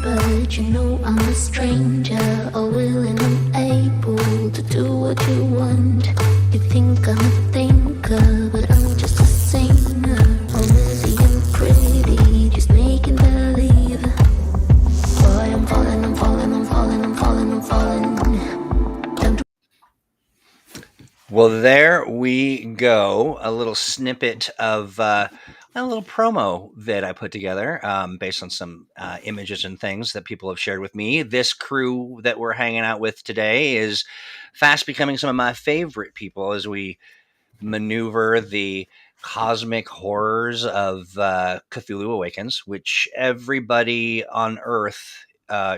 But you know I'm a stranger, all willing and able to do what you want. You think I'm a thinker, but I'm just a singer, all messy and pretty, just making believe. Boy, I'm falling, I'm falling, I'm falling, I'm falling, I'm falling. Well, there we go. A little snippet of a little promo that I put together based on some images and things that people have shared with me. This crew that we're hanging out with today is fast becoming some of my favorite people as we maneuver the cosmic horrors of Cthulhu Awakens, which everybody on Earth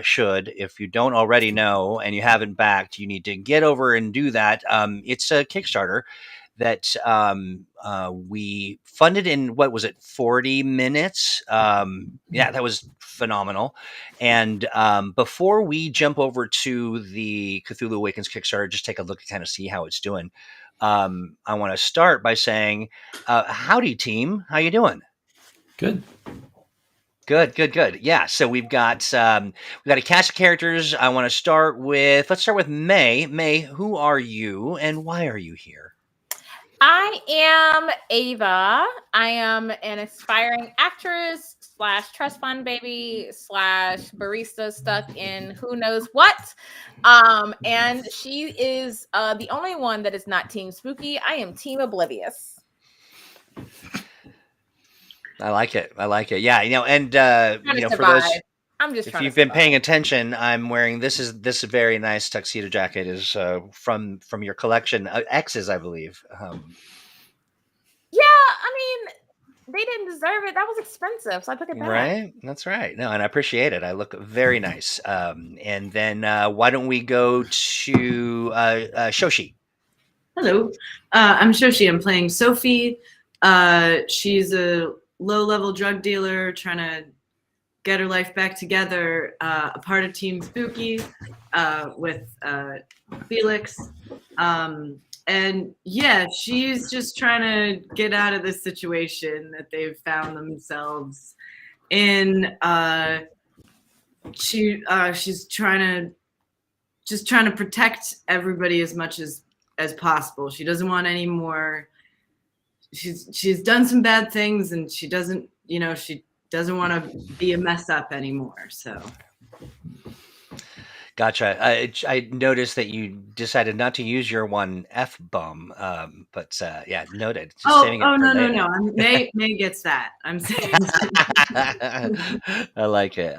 should. If you don't already know and you haven't backed, you need to get over and do that. It's a Kickstarter that we funded in, what was it, 40 minutes? Yeah, that was phenomenal. And before we jump over to the Cthulhu Awakens Kickstarter, just take a look and kind of see how it's doing. I want to start by saying, howdy, team. How you doing? Good. Good. Yeah. So we've got a cast of characters. I want to start with. Let's start with May. May, who are you, and why are you here? I am Ava. I am an aspiring actress / trust fund baby / barista stuck in who knows what. And she is the only one that is not Team Spooky. I am Team Oblivious. I like it. Yeah, and for those, I'm just if you've been paying attention, I'm wearing this very nice tuxedo jacket is from your collection, X's, I believe. Yeah, I mean, they didn't deserve it. That was expensive, so I took it back. Right, that's right. No, and I appreciate it. I look very nice. And then why don't we go to Shoshi? Hello, I'm Shoshi. I'm playing Sophie. She's a low-level drug dealer trying to get her life back together, a part of Team Spooky with Felix. And yeah, she's just trying to get out of this situation that they've found themselves in. She's trying to protect everybody as much as possible. She doesn't want any more. She's done some bad things, and she doesn't want to be a mess up anymore. So. Gotcha. I noticed that you decided not to use your one F-bomb, but yeah, noted. Just No. May gets that. I'm saying. I like it.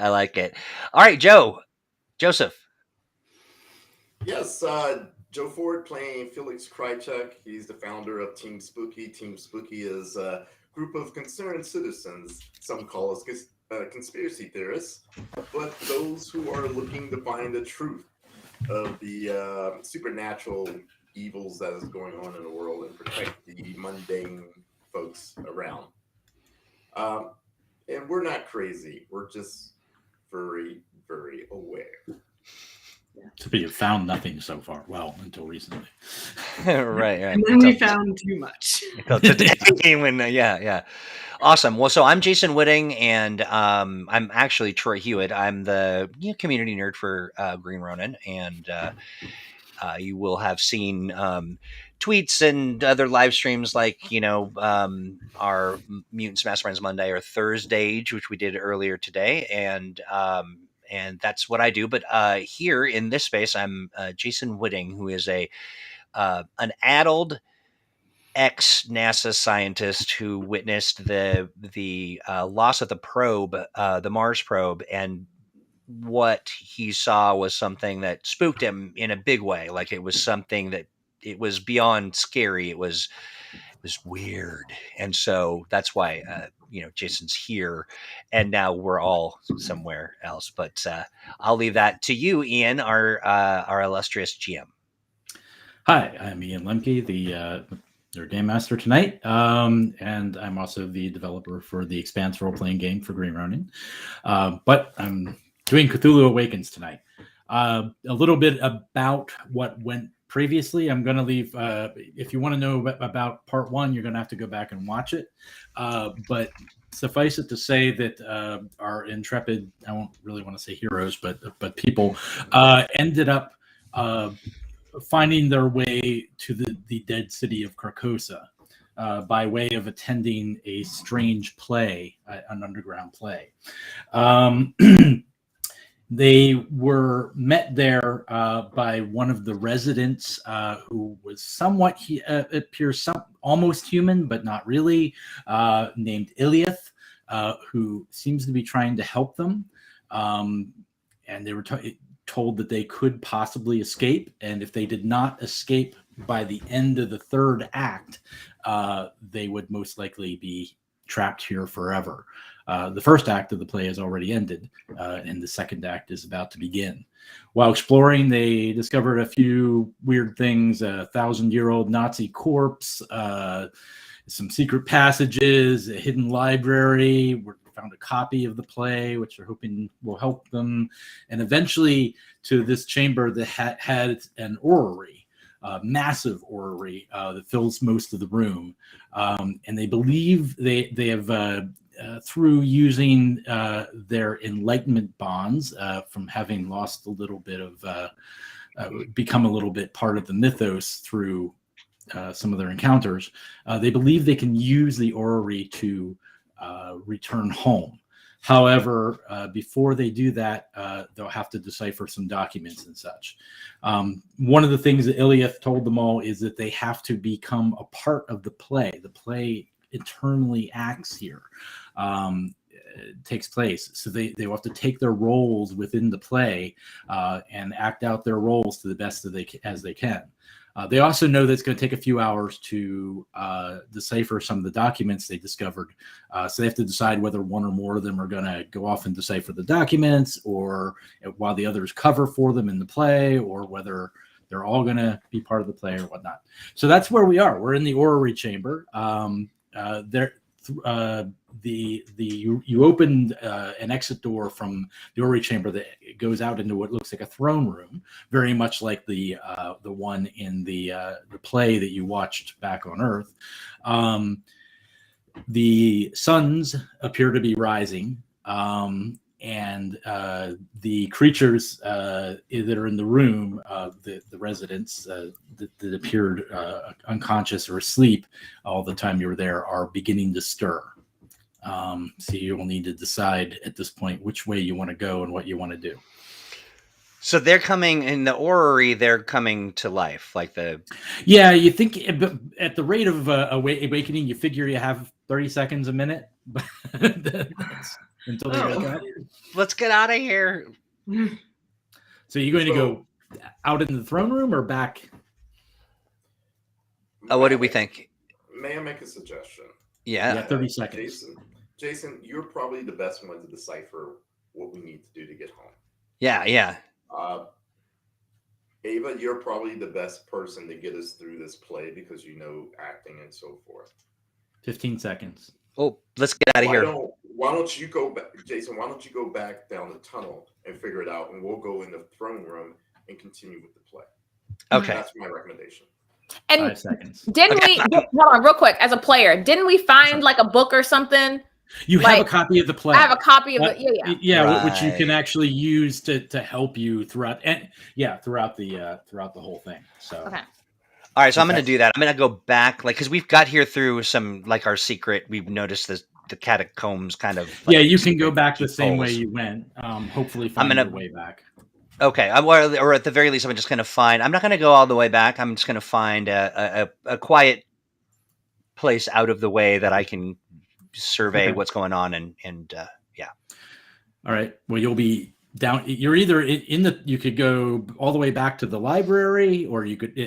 All right, Joseph. Yes, Joe Ford playing Felix Krychuk. He's the founder of Team Spooky. Team Spooky is a group of concerned citizens. Some call us conspiracy theorists, but those who are looking to find the truth of the supernatural evils that is going on in the world and protect the mundane folks around. And we're not crazy. We're just very, very aware. So we have found nothing so far. Well, until recently. right. And then we found too much. Yeah. Awesome. Well, so I'm Jason Whitting, and I'm actually Troy Hewitt. I'm the community nerd for Green Ronin, and you will have seen tweets and other live streams like, our Mutants Masterminds Monday or Thursday, which we did earlier today, and that's what I do. But here in this space, I'm Jason Whitting, who is an addled ex-NASA scientist who witnessed the loss of the probe, the Mars probe, and what he saw was something that spooked him in a big way. Like it was something that it was beyond scary. It was weird, and so that's why Jason's here, and now we're all somewhere else. But I'll leave that to you, Ian, our illustrious GM. Hi, I'm Ian Lemke, your game master tonight, and I'm also the developer for the Expanse role-playing game for Green Ronin. But I'm doing Cthulhu Awakens tonight. A little bit about what went previously. I'm going to leave. If you want to know about part 1, you're going to have to go back and watch it. But suffice it to say that our intrepid, I won't really want to say heroes, but people ended up finding their way to the dead city of Carcosa by way of attending a strange play, an underground play. They were met there by one of the residents who was somewhat, appears almost human, but not really, named Iliath, who seems to be trying to help them. And they were told that they could possibly escape. And if they did not escape by the end of the 3rd act, they would most likely be trapped here forever. The 1st act of the play has already ended, and the 2nd act is about to begin. While exploring, they discovered a few weird things: a 1,000-year-old Nazi corpse, some secret passages, a hidden library. We found a copy of the play, which they're hoping will help them, and eventually to this chamber that had an orrery. Massive orrery that fills most of the room, and they believe they have through using their enlightenment bonds from having lost a little bit of become a little bit part of the mythos through some of their encounters. They believe they can use the orrery to return home. However, before they do that, they'll have to decipher some documents and such. One of the things that Iliath told them all is that they have to become a part of the play. The play eternally acts here, takes place. So they will have to take their roles within the play and act out their roles to the best as they can. They also know that it's going to take a few hours to decipher some of the documents they discovered. So they have to decide whether one or more of them are going to go off and decipher the documents, or while the others cover for them in the play, or whether they're all going to be part of the play or whatnot. So that's where we are. We're in the orrery chamber. You opened an exit door from the orrery chamber that goes out into what looks like a throne room, very much like the one in the play that you watched back on Earth. The suns appear to be rising, and the creatures that are in the room, the residents that appeared unconscious or asleep all the time you were there, are beginning to stir. So you will need to decide at this point which way you want to go and what you want to do. So they're coming in the orrery. They're coming to life, like the. Yeah, you think at the rate of awakening, you figure you have 30 seconds a minute until they wake up. Let's get out of here. So you're going to go out in the throne room or back? What do we think? May I make a suggestion? Yeah, 30 seconds. Jason, you're probably the best one to decipher what we need to do to get home. Yeah. Ava, you're probably the best person to get us through this play because you know acting and so forth. 15 seconds. Oh, let's get out of here. Why don't you go back, Jason? Why don't you go back down the tunnel and figure it out, and we'll go in the throne room and continue with the play. Okay, that's my recommendation. And 5 seconds. didn't we? Hold on, real quick. As a player, didn't we find like a book or something? You have a copy of the play. I have a copy of it. Yeah, Right. Which you can actually use to help you throughout the whole thing. So Okay. all right. So I'm going to do that. I'm going to go back, because we've got here through some our secret. We've noticed the catacombs kind of. You can go back the same way you went. Hopefully, find your way back. Okay, or at the very least, I'm just going to find. I'm not going to go all the way back. I'm just going to find a quiet place out of the way that I can survey what's going on and yeah. All right. Well, you'll be down. You're either you could go all the way back to the library, or you could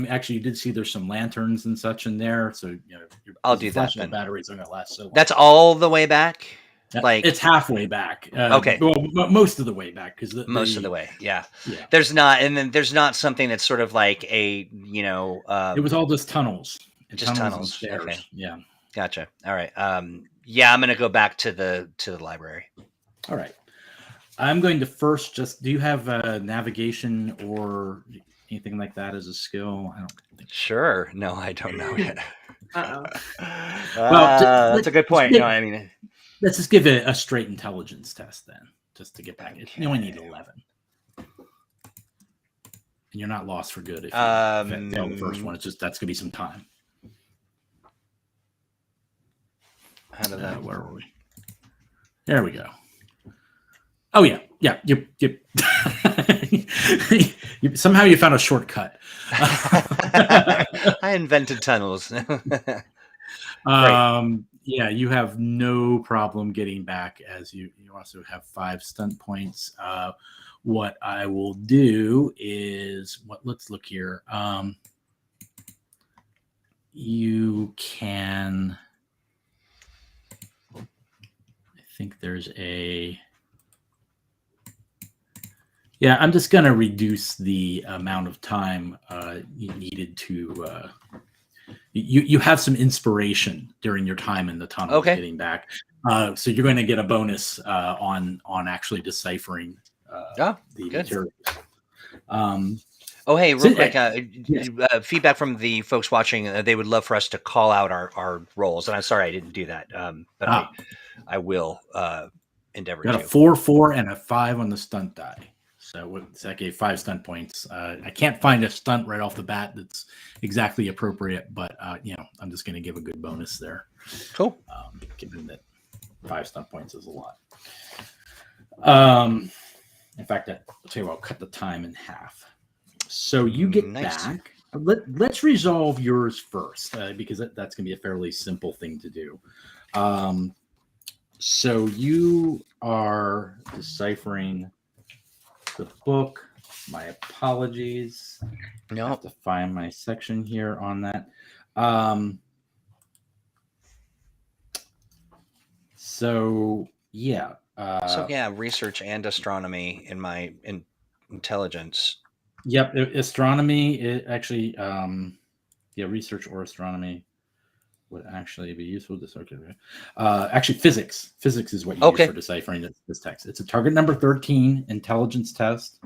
actually you did see there's some lanterns and such in there. So I'll do that then. Batteries are going to last so long. That's all the way back. It's halfway back. Okay. Well, most of the way back because most of the way. Yeah. There's not something that's sort of like a it was all just tunnels. Just tunnels. Stairs. Okay. Yeah. Gotcha. All right. Yeah, I'm gonna go back to the library. All right. I'm going to first do you have navigation or anything like that as a skill? I don't think. Sure. No, I don't know yet. Uh-oh. That's a good point. No, I mean, Let's just give it a straight intelligence test then, just to get back. You only need 11. And you're not lost for good if you fail the first one. It's just that's gonna be some time. How did that? Where were we? There we go. Oh yeah. Somehow you found a shortcut. I invented tunnels. Yeah, you have no problem getting back, as you also have 5 stunt points. What I will do is let's look here. You can. I think there's a. Yeah, I'm just going to reduce the amount of time you needed to. You have some inspiration during your time in the tunnel getting back, so you're going to get a bonus on actually deciphering the materials. Hey, real quick, feedback from the folks watching. They would love for us to call out our roles, and I'm sorry I didn't do that, but I will endeavor to. Got a 4, 4, and a 5 on the stunt die. So that gave 5 stunt points. I can't find a stunt right off the bat that's exactly appropriate, but I'm just going to give a good bonus there. Cool. Given that 5 stunt points is a lot. In fact, I'll tell you what, I'll cut the time in half. So you get back. Let's resolve yours first, because that's going to be a fairly simple thing to do. So you are deciphering the book. My apologies. No. I have to find my section here on that. Research and astronomy in my intelligence. Yep, astronomy. It actually, research or astronomy would actually be useful. Actually, physics. Physics is what you use for deciphering this text. It's a target number 13 intelligence test.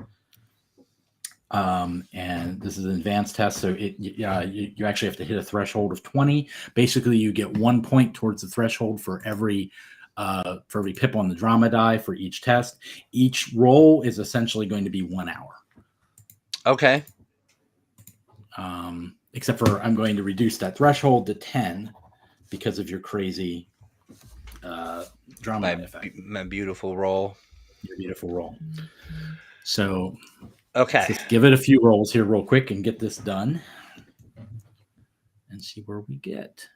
And this is an advanced test, so you actually have to hit a threshold of 20. Basically, you get 1 point towards the threshold for every pip on the drama die for each test. Each roll is essentially going to be 1 hour. Okay. Except for I'm going to reduce that threshold to 10 because of your crazy drama effect. My beautiful roll. Your beautiful roll. So, let's give it a few rolls here real quick and get this done and see where we get.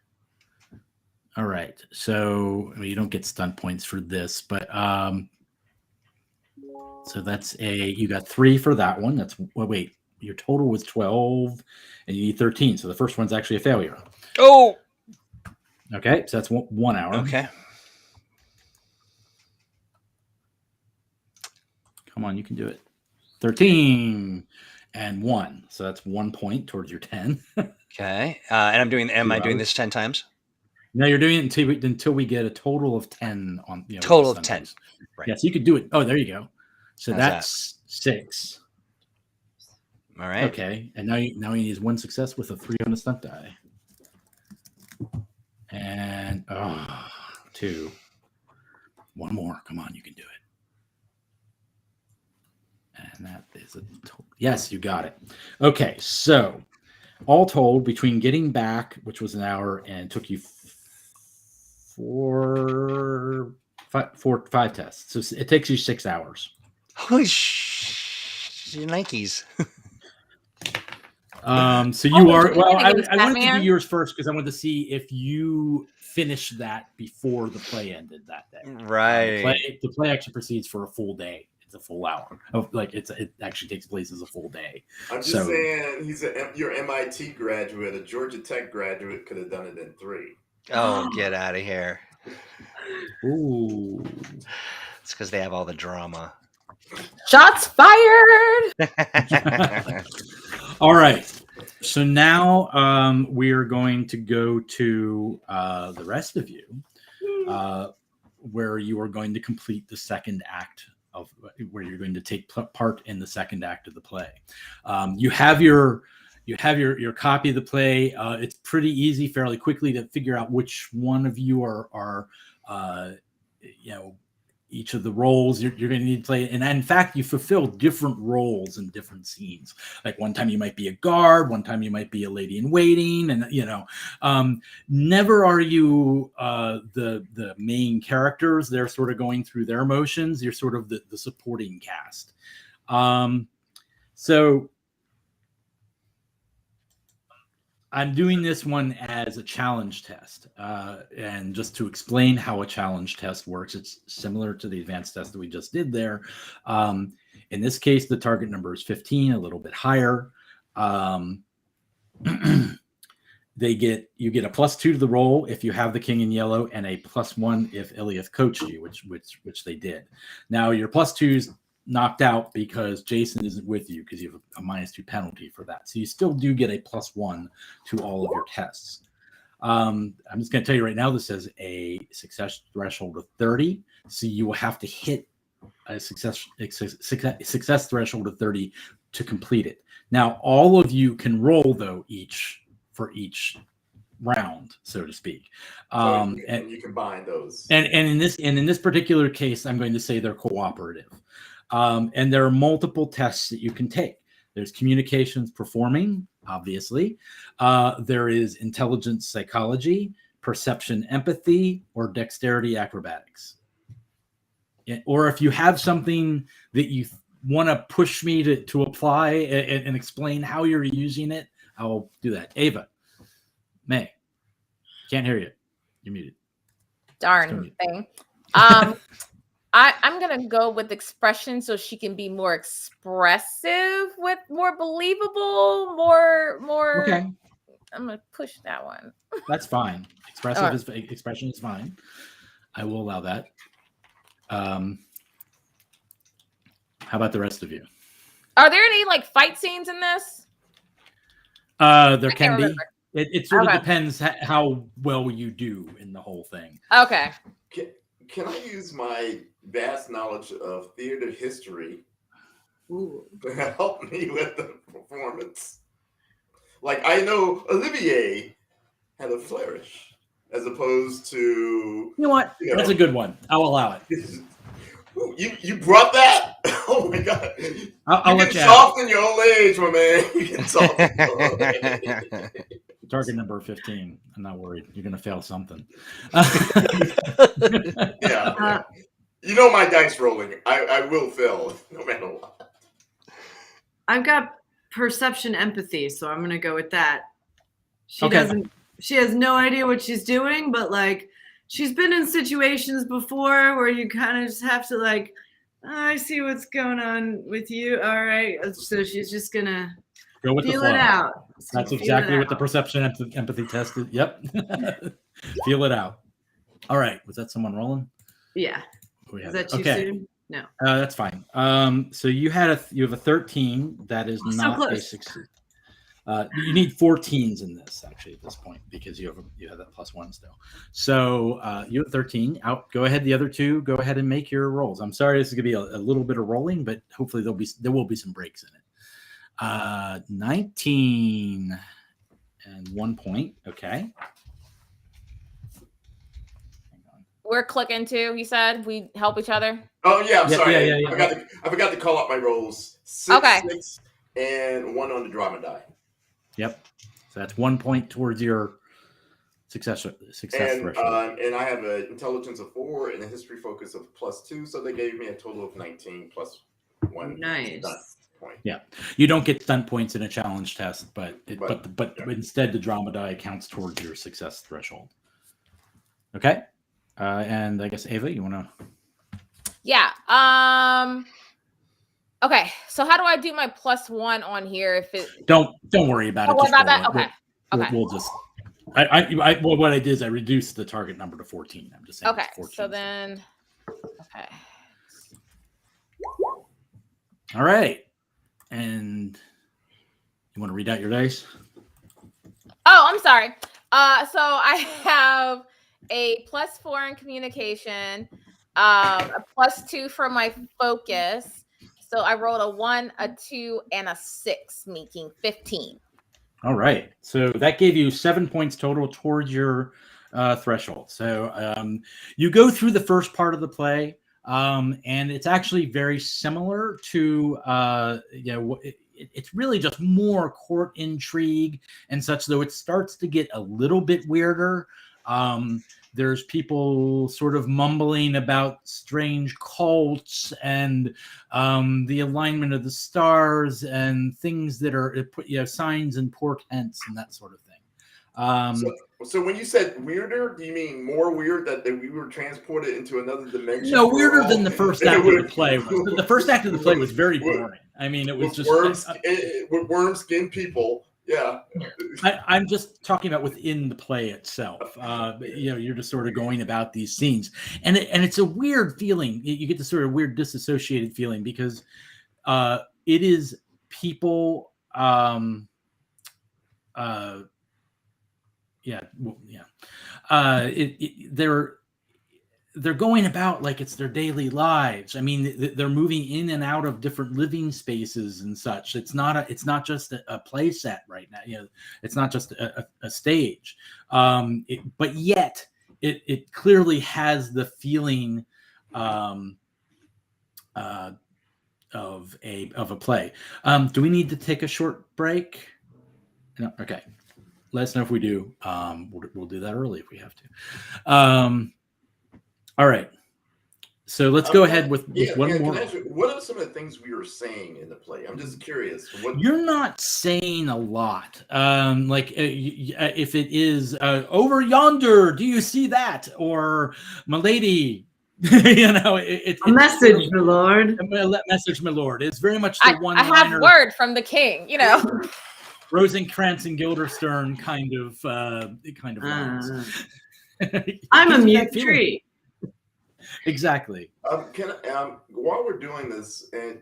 All right. So you don't get stunt points for this, but so that's you got 3 for that one. Your total was 12 and you need 13. So the first one's actually a failure. Oh, okay. So that's 1 hour. Okay. Come on, you can do it. 13 and 1. So that's 1 point towards your 10. Okay. And am I doing this 10 times? No, you're doing it until we get a total of 10 on total of 10. Right. Yes, you could do it. Oh, there you go. So that's 6. All right. Okay. And now you need 1 success with a 3 on the stunt die. And 2. 1 more. Come on, you can do it. And that is a total. Yes, you got it. Okay, so all told, between getting back, which was an hour, and took you 5 tests. So it takes you 6 hours. Holy Nikes. So you are I wanted to do yours first because I wanted to see if you finished that before the play ended that day. Right. The play actually proceeds for a full day. It's a full hour. It actually takes place as a full day. I'm just saying, your MIT graduate, a Georgia Tech graduate, could have done it in 3. Oh, get out of here! Ooh, it's because they have all the drama. Shots fired! All right. So now we're going to go to the rest of you, where you are going to complete the second act where you're going to take part in the second act of the play. You have your copy of the play. It's pretty easy, fairly quickly to figure out which one of you are each of the roles you're going to need to play. And in fact, you fulfill different roles in different scenes. Like one time you might be a guard, one time you might be a lady in waiting, and never are you the main characters. They're sort of going through their motions. You're sort of the supporting cast. So I'm doing this one as a challenge test. And just to explain how a challenge test works, it's similar to the advanced test that we just did there. In this case, the target number is 15, a little bit higher. You get a +2 to the roll if you have the king in yellow, and a +1 if Iliath coached you, which they did. Now your +2's knocked out because Jason isn't with you, because you have a -2 penalty for that. So you still do get a +1 to all of your tests. I'm just going to tell you right now, this has a success threshold of 30. So you will have to hit a success threshold of 30 to complete it. Now, all of you can roll, though, for each round, so to speak. And you combine those. And in this particular case, I'm going to say they're cooperative. And there are multiple tests that you can take. There's communications performing, obviously. There is intelligence psychology, perception empathy, or dexterity acrobatics. Or if you have something that you want to push me to apply and explain how you're using it, I'll do that. Ava, May, can't hear you. You're muted. Darn thing. I'm going to go with expression so she can be more expressive, with more believable, more. Okay. I'm going to push that one. That's fine. Expression is fine. I will allow that. How about the rest of you? Are there any fight scenes in this? There can be. It sort of depends how well you do in the whole thing. Okay. Can I use my vast knowledge of theater history to help me with the performance? I know Olivier had a flourish as opposed to... You know what? That's a good one. I'll allow it. You brought that? Oh my God. I'll let you soft in your old age, my man. You get soft in your old age. Target number 15. I'm not worried. You're going to fail something. Yeah. You know my dice rolling. I will fail no matter what. I've got perception empathy, so I'm going to go with that. She has no idea what she's doing, but she's been in situations before where you kind of just have to I see what's going on with you. All right. So she's just going to go with feel it out. That's exactly what the perception empathy test is. Yep. Feel it out. All right. Was that someone rolling? Yeah. Is that too soon? No. That's fine. So you have a 13. That is not a success. You need 14s in this actually at this point, because you have that +1 still. So you have 13. Go ahead. The other two, go ahead and make your rolls. I'm sorry, this is gonna be a little bit of rolling, but hopefully there will be some breaks in it. 19 and 1 point. Okay. We're clicking too. He said we help each other. Oh yeah, I'm sorry. Yeah. I forgot to call out my rolls. 6, 6, and 1 on the drama die. Yep. So that's 1 point towards your success threshold. And I have an intelligence of 4 and a history focus of +2, so they gave me a total of 19 plus 1. Nice. Point. Yeah, you don't get stunt points in a challenge test, but instead the drama die counts towards your success threshold. Okay, and I guess Ava, you want to? Yeah. Okay. So how do I do my +1 on here? If it don't worry about it. Don't worry about that. Okay. We'll just. What I did is I reduced the target number to 14. I'm just saying. Okay. 14, so then. Okay. All right. And you want to read out your dice? Oh, I'm sorry. So I have a +4 in communication, a +2 for my focus. So I rolled a 1, a 2, and a 6, making 15. All right. So that gave you 7 points total towards your threshold. So you go through the first part of the play, and it's actually very similar to, it's really just more court intrigue and such, though it starts to get a little bit weirder. There's people sort of mumbling about strange cults and the alignment of the stars and things that are, signs and portents and that sort of thing. So when you said weirder, do you mean more weird that we were transported into another dimension? No, weirder than the first act of the play. The first act of the play was very boring. I mean, it was just with worm skin people. Yeah, I'm just talking about within the play itself. You're just sort of going about these scenes, and it's a weird feeling. You get this sort of weird disassociated feeling because it is people. They're going about like it's their daily lives. I mean, they're moving in and out of different living spaces and such. It's not just a play set right now. It's not just a stage. But yet it clearly has the feeling of a play. Do we need to take a short break? No? Okay. Let us know if we do. We'll do that early if we have to. All right. So let's go ahead with one more. What are some of the things we were saying in the play? I'm just curious. You're not saying a lot. If it is over yonder, do you see that? Or my lady, it's a message, my lord. A message, my lord. It's very much the one. I have word from the king. Rosencrantz and Guildenstern kind of lines. I'm a mute tree. Exactly. While we're doing this, and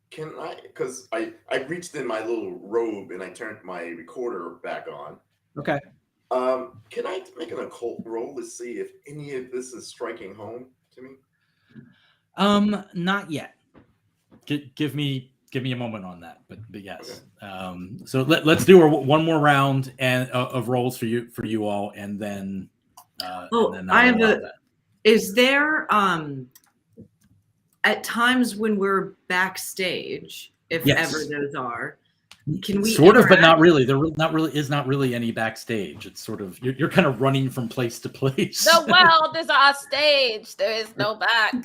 can I? Because I reached in my little robe and I turned my recorder back on. Okay. Can I make an occult roll to see if any of this is striking home to me? Not yet. Give me a moment on that, but yes. Okay. So let's do one more round of rolls for you all, and then. I have a. Is there at times when we're backstage, if ever those are, can we sort of, but not really? There is not really any backstage. It's sort of you're kind of running from place to place. The world is our stage. There is no back.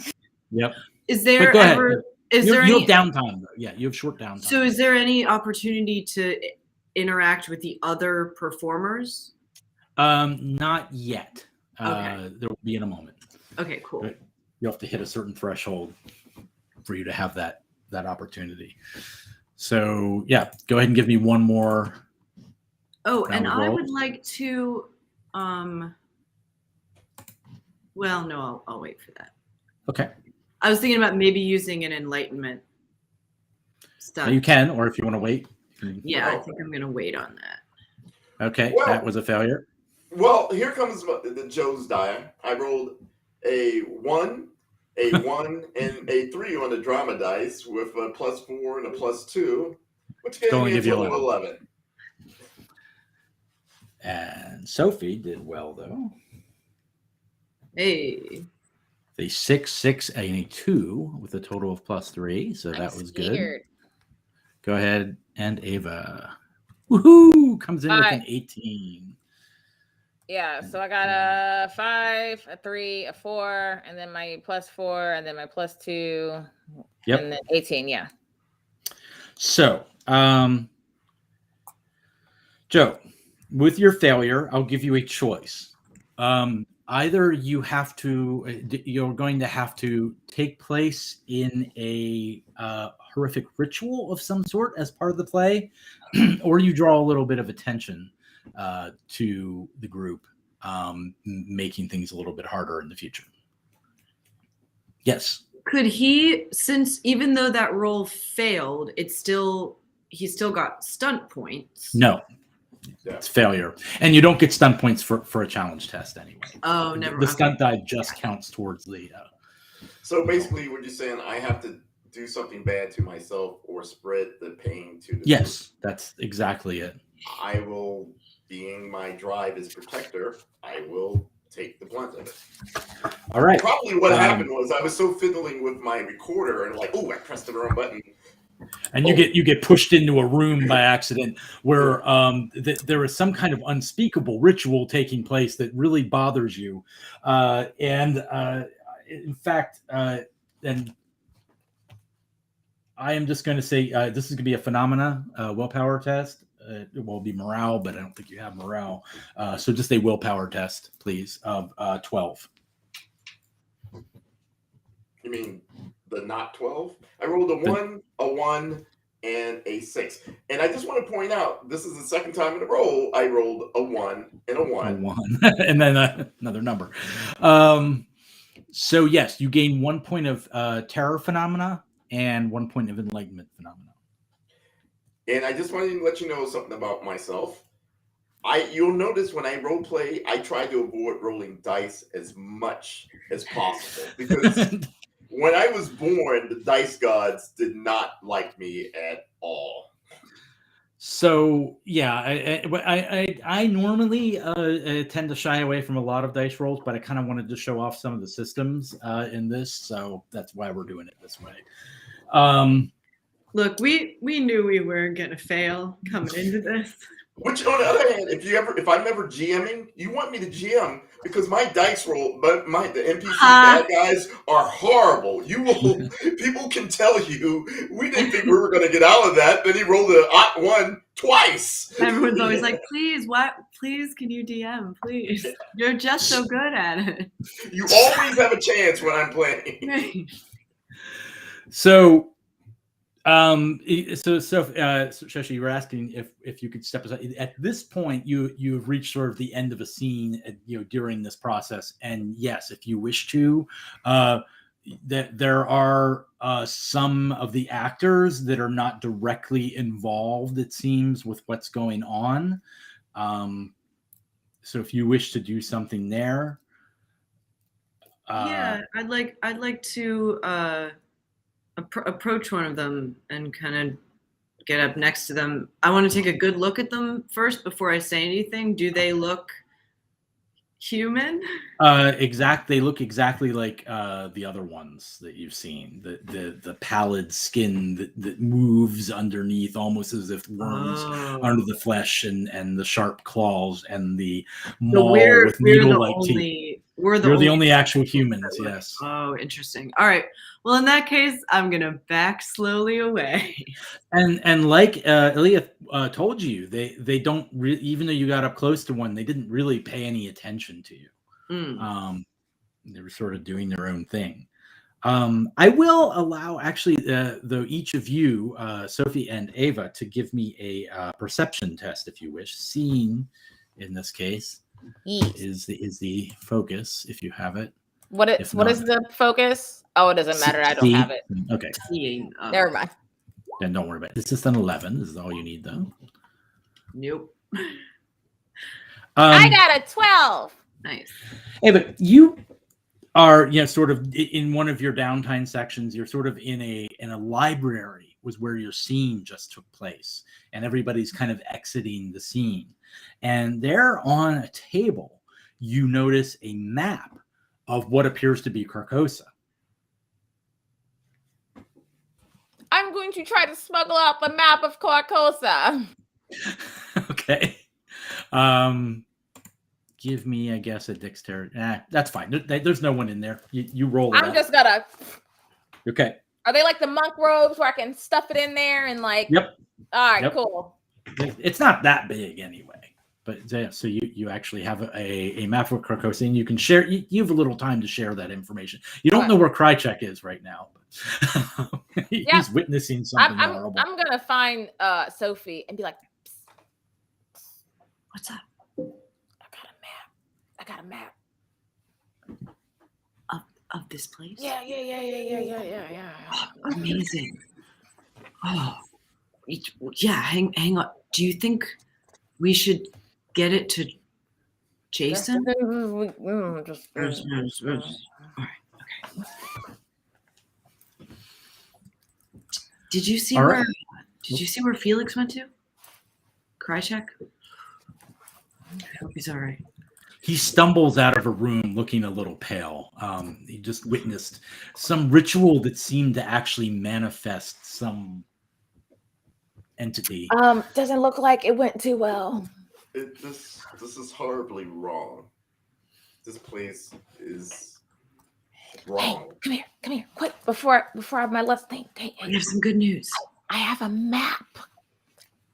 Yep. Is there ever? Ahead. You have downtime though? Yeah, you have short downtime. So, is there any opportunity to interact with the other performers? Not yet. Okay. There will be in a moment. Okay, cool. But you have to hit a certain threshold for you to have that opportunity. So yeah, go ahead and give me one more. Oh, and I would like to. Well, no, I'll wait for that. Okay. I was thinking about maybe using an enlightenment stuff. You can, or if you want to wait. Yeah, I think I'm going to wait on that. Okay, that was a failure. Well, here comes the Joe's die. I rolled a 1, a 1, and a 3 on the drama dice with a +4 and a +2, which gave me a total of 11. And Sophie did well, though. Hey. A 6, 6, and a 2 with a total of +3, so that was good. Go ahead, and Ava. Woohoo! Comes in with an 18. Yeah, so I got a 5, a 3, a 4, and then my +4, and then my +2, and then 18. Yeah. So, Joe, with your failure, I'll give you a choice. Either you're going to have to take place in a horrific ritual of some sort as part of the play, or you draw a little bit of attention to the group, making things a little bit harder in the future. Yes. Could he, since even though that roll failed, he still got stunt points? No. It's failure. And you don't get stunt points for a challenge test anyway. Oh, never. The stunt die just counts towards the So basically, what you're saying, I have to do something bad to myself or spread the pain to the Yes, that's exactly it. I will, being my drive as protector, I will take the blunt of it. All right. Probably what happened was I was so fiddling with my recorder and like, oh, I pressed the wrong button. And you get pushed into a room by accident where there is some kind of unspeakable ritual taking place that really bothers you, in fact, and I am just going to say this is going to be a phenomena willpower test. It will be morale, but I don't think you have morale, so just a willpower test, please, of 12. You mean the not 12? I rolled a 1, and a 6. And I just want to point out, this is the second time in a row I rolled a 1 and a 1. A 1. And then another number. So yes, you gain 1 point of terror phenomena and 1 point of enlightenment phenomena. And I just wanted to let you know something about myself. You'll notice when I role play, I try to avoid rolling dice as much as possible because when I was born, the dice gods did not like me at all. So yeah, I normally tend to shy away from a lot of dice rolls, but I kind of wanted to show off some of the systems in this, so that's why we're doing it this way. Look, we knew we weren't gonna fail coming into this. Which, on the other hand, if I'm ever GMing, you want me to GM because my dice roll, but the NPC bad guys are horrible. People can tell you we didn't think we were going to get out of that. Then he rolled a 1 twice. Everyone's always like, "Please, please, can you DM? Please, you're just so good at it." You always have a chance when I'm playing. So. Shoshi, you were asking if you could step aside. At this point, you've reached sort of the end of a scene, during this process. And yes, if you wish to, that there are some of the actors that are not directly involved, it seems, with what's going on. So if you wish to do something there, yeah, I'd like to. Approach one of them and kind of get up next to them. I want to take a good look at them first before I say anything. Do they look human? They look exactly like the other ones that you've seen. The pallid skin that moves underneath, almost as if worms under the flesh, and the sharp claws and the maw with needle-like teeth. You're the only actual humans, yes. Oh, interesting. All right. Well, in that case, I'm gonna back slowly away. And like Ilya told you, they don't even though you got up close to one, they didn't really pay any attention to you. They were sort of doing their own thing. I will allow, actually, though, each of you, Sophie and Ava, to give me a perception test if you wish. Seeing, in this case, is the focus if you have it. What is the focus? Oh, it doesn't matter. I don't have it. Okay. Never mind. Then don't worry about it. It's just an 11. This is all you need, though. Nope. I got a 12. Nice. Hey, but you are, sort of in one of your downtime sections. You're sort of in a library was where your scene just took place, and everybody's kind of exiting the scene. And there on a table, you notice a map of what appears to be Carcosa. I'm going to try to smuggle out the map of Carcosa. Okay. Give me, I guess, a dexterity. That's fine. There's no one in there. You roll it. I'm just gonna. Okay. Are they like the monk robes where I can stuff it in there and like? Yep. All right, Yep. cool. It's not that big anyway. But so you actually have a map of Carcosa, and you can share. You have a little time to share that information. You don't know where Krychek is right now. But he's witnessing something horrible. I'm gonna find Sophie and be like, "What's up? I got a map of this place." Yeah. Oh, amazing. Oh, yeah. Hang on. Do you think we should get it to Jason? Just, All right. Okay. Did you see All where? right. Did you see where Felix went to? Krychek. I hope he's all right. He stumbles out of a room looking a little pale. He just witnessed some ritual that seemed to actually manifest some entity. Doesn't look like it went too well. This is horribly wrong. This place is wrong. Hey, come here, quick! Before I have my last thing. Hey, We have some good news. I have a map.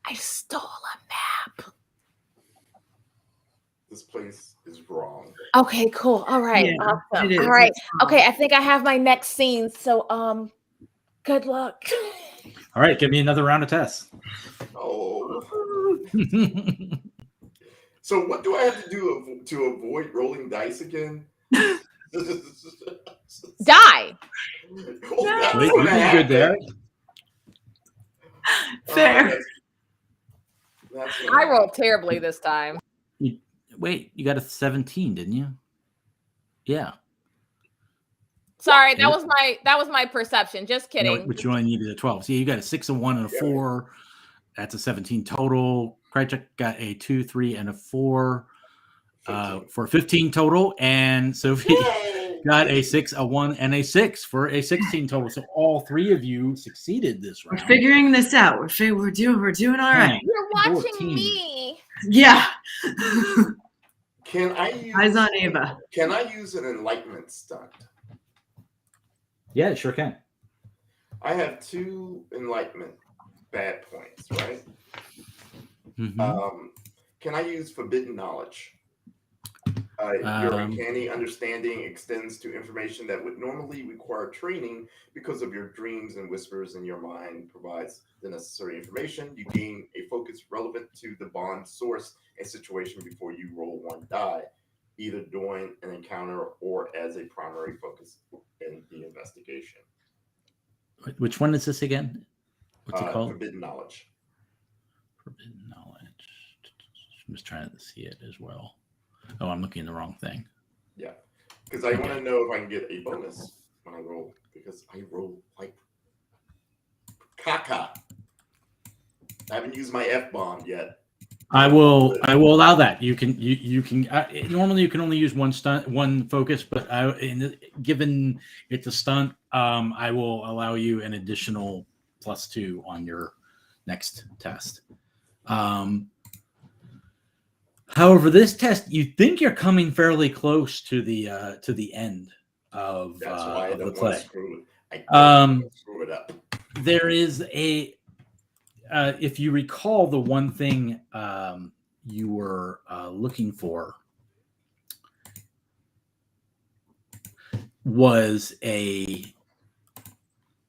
I stole a map. This place is wrong. Okay, cool. All right, Yeah, awesome. it is. All right, It's wrong. okay. I think I have my next scene. So, good luck. All right, give me another round of tests. Oh. So what do I have to do to avoid rolling dice again? Die. Oh, that's Wait, what you did good there. Fair. That's I rolled terribly this time. Wait, you got a 17, didn't you? Yeah. Sorry, that was my perception. Just No, kidding. but you only needed a 12. So you got a 6, a 1, and a 4. That's a 17 total. Krychek got a 2, 3, and a 4 for 15 total. And Sophie got a 6, a 1, and a 6 for a 16 total. So all three of you succeeded this We're round. figuring this out. We're doing all right. You're watching 14. me. Yeah. Can I use Eyes on Ava. Can I use an enlightenment stunt? Yeah, sure can. I have 2 enlightenment bad points, right? Mhm. Can I use forbidden knowledge? Your uncanny understanding extends to information that would normally require training because of your dreams and whispers in your mind provides the necessary information. You gain a focus relevant to the bond source and situation before you roll 1 die, either during an encounter or as a primary focus in the investigation. Which one is this again? What's it called? Forbidden knowledge. Forbidden knowledge. I'm just trying to see it as well. Oh, I'm looking at the wrong thing. Yeah, because I want to know if I can get a bonus when I roll, because I roll like caca. I haven't used my F-bomb yet. I will allow that. You can normally you can only use one focus, but given it's a stunt, I will allow you an additional +2 on your next test. However, this test, you think you're coming fairly close to the end of, That's why I of the don't play. want to screw it. I don't want to screw it up. There is a, if you recall, the one thing you were looking for was where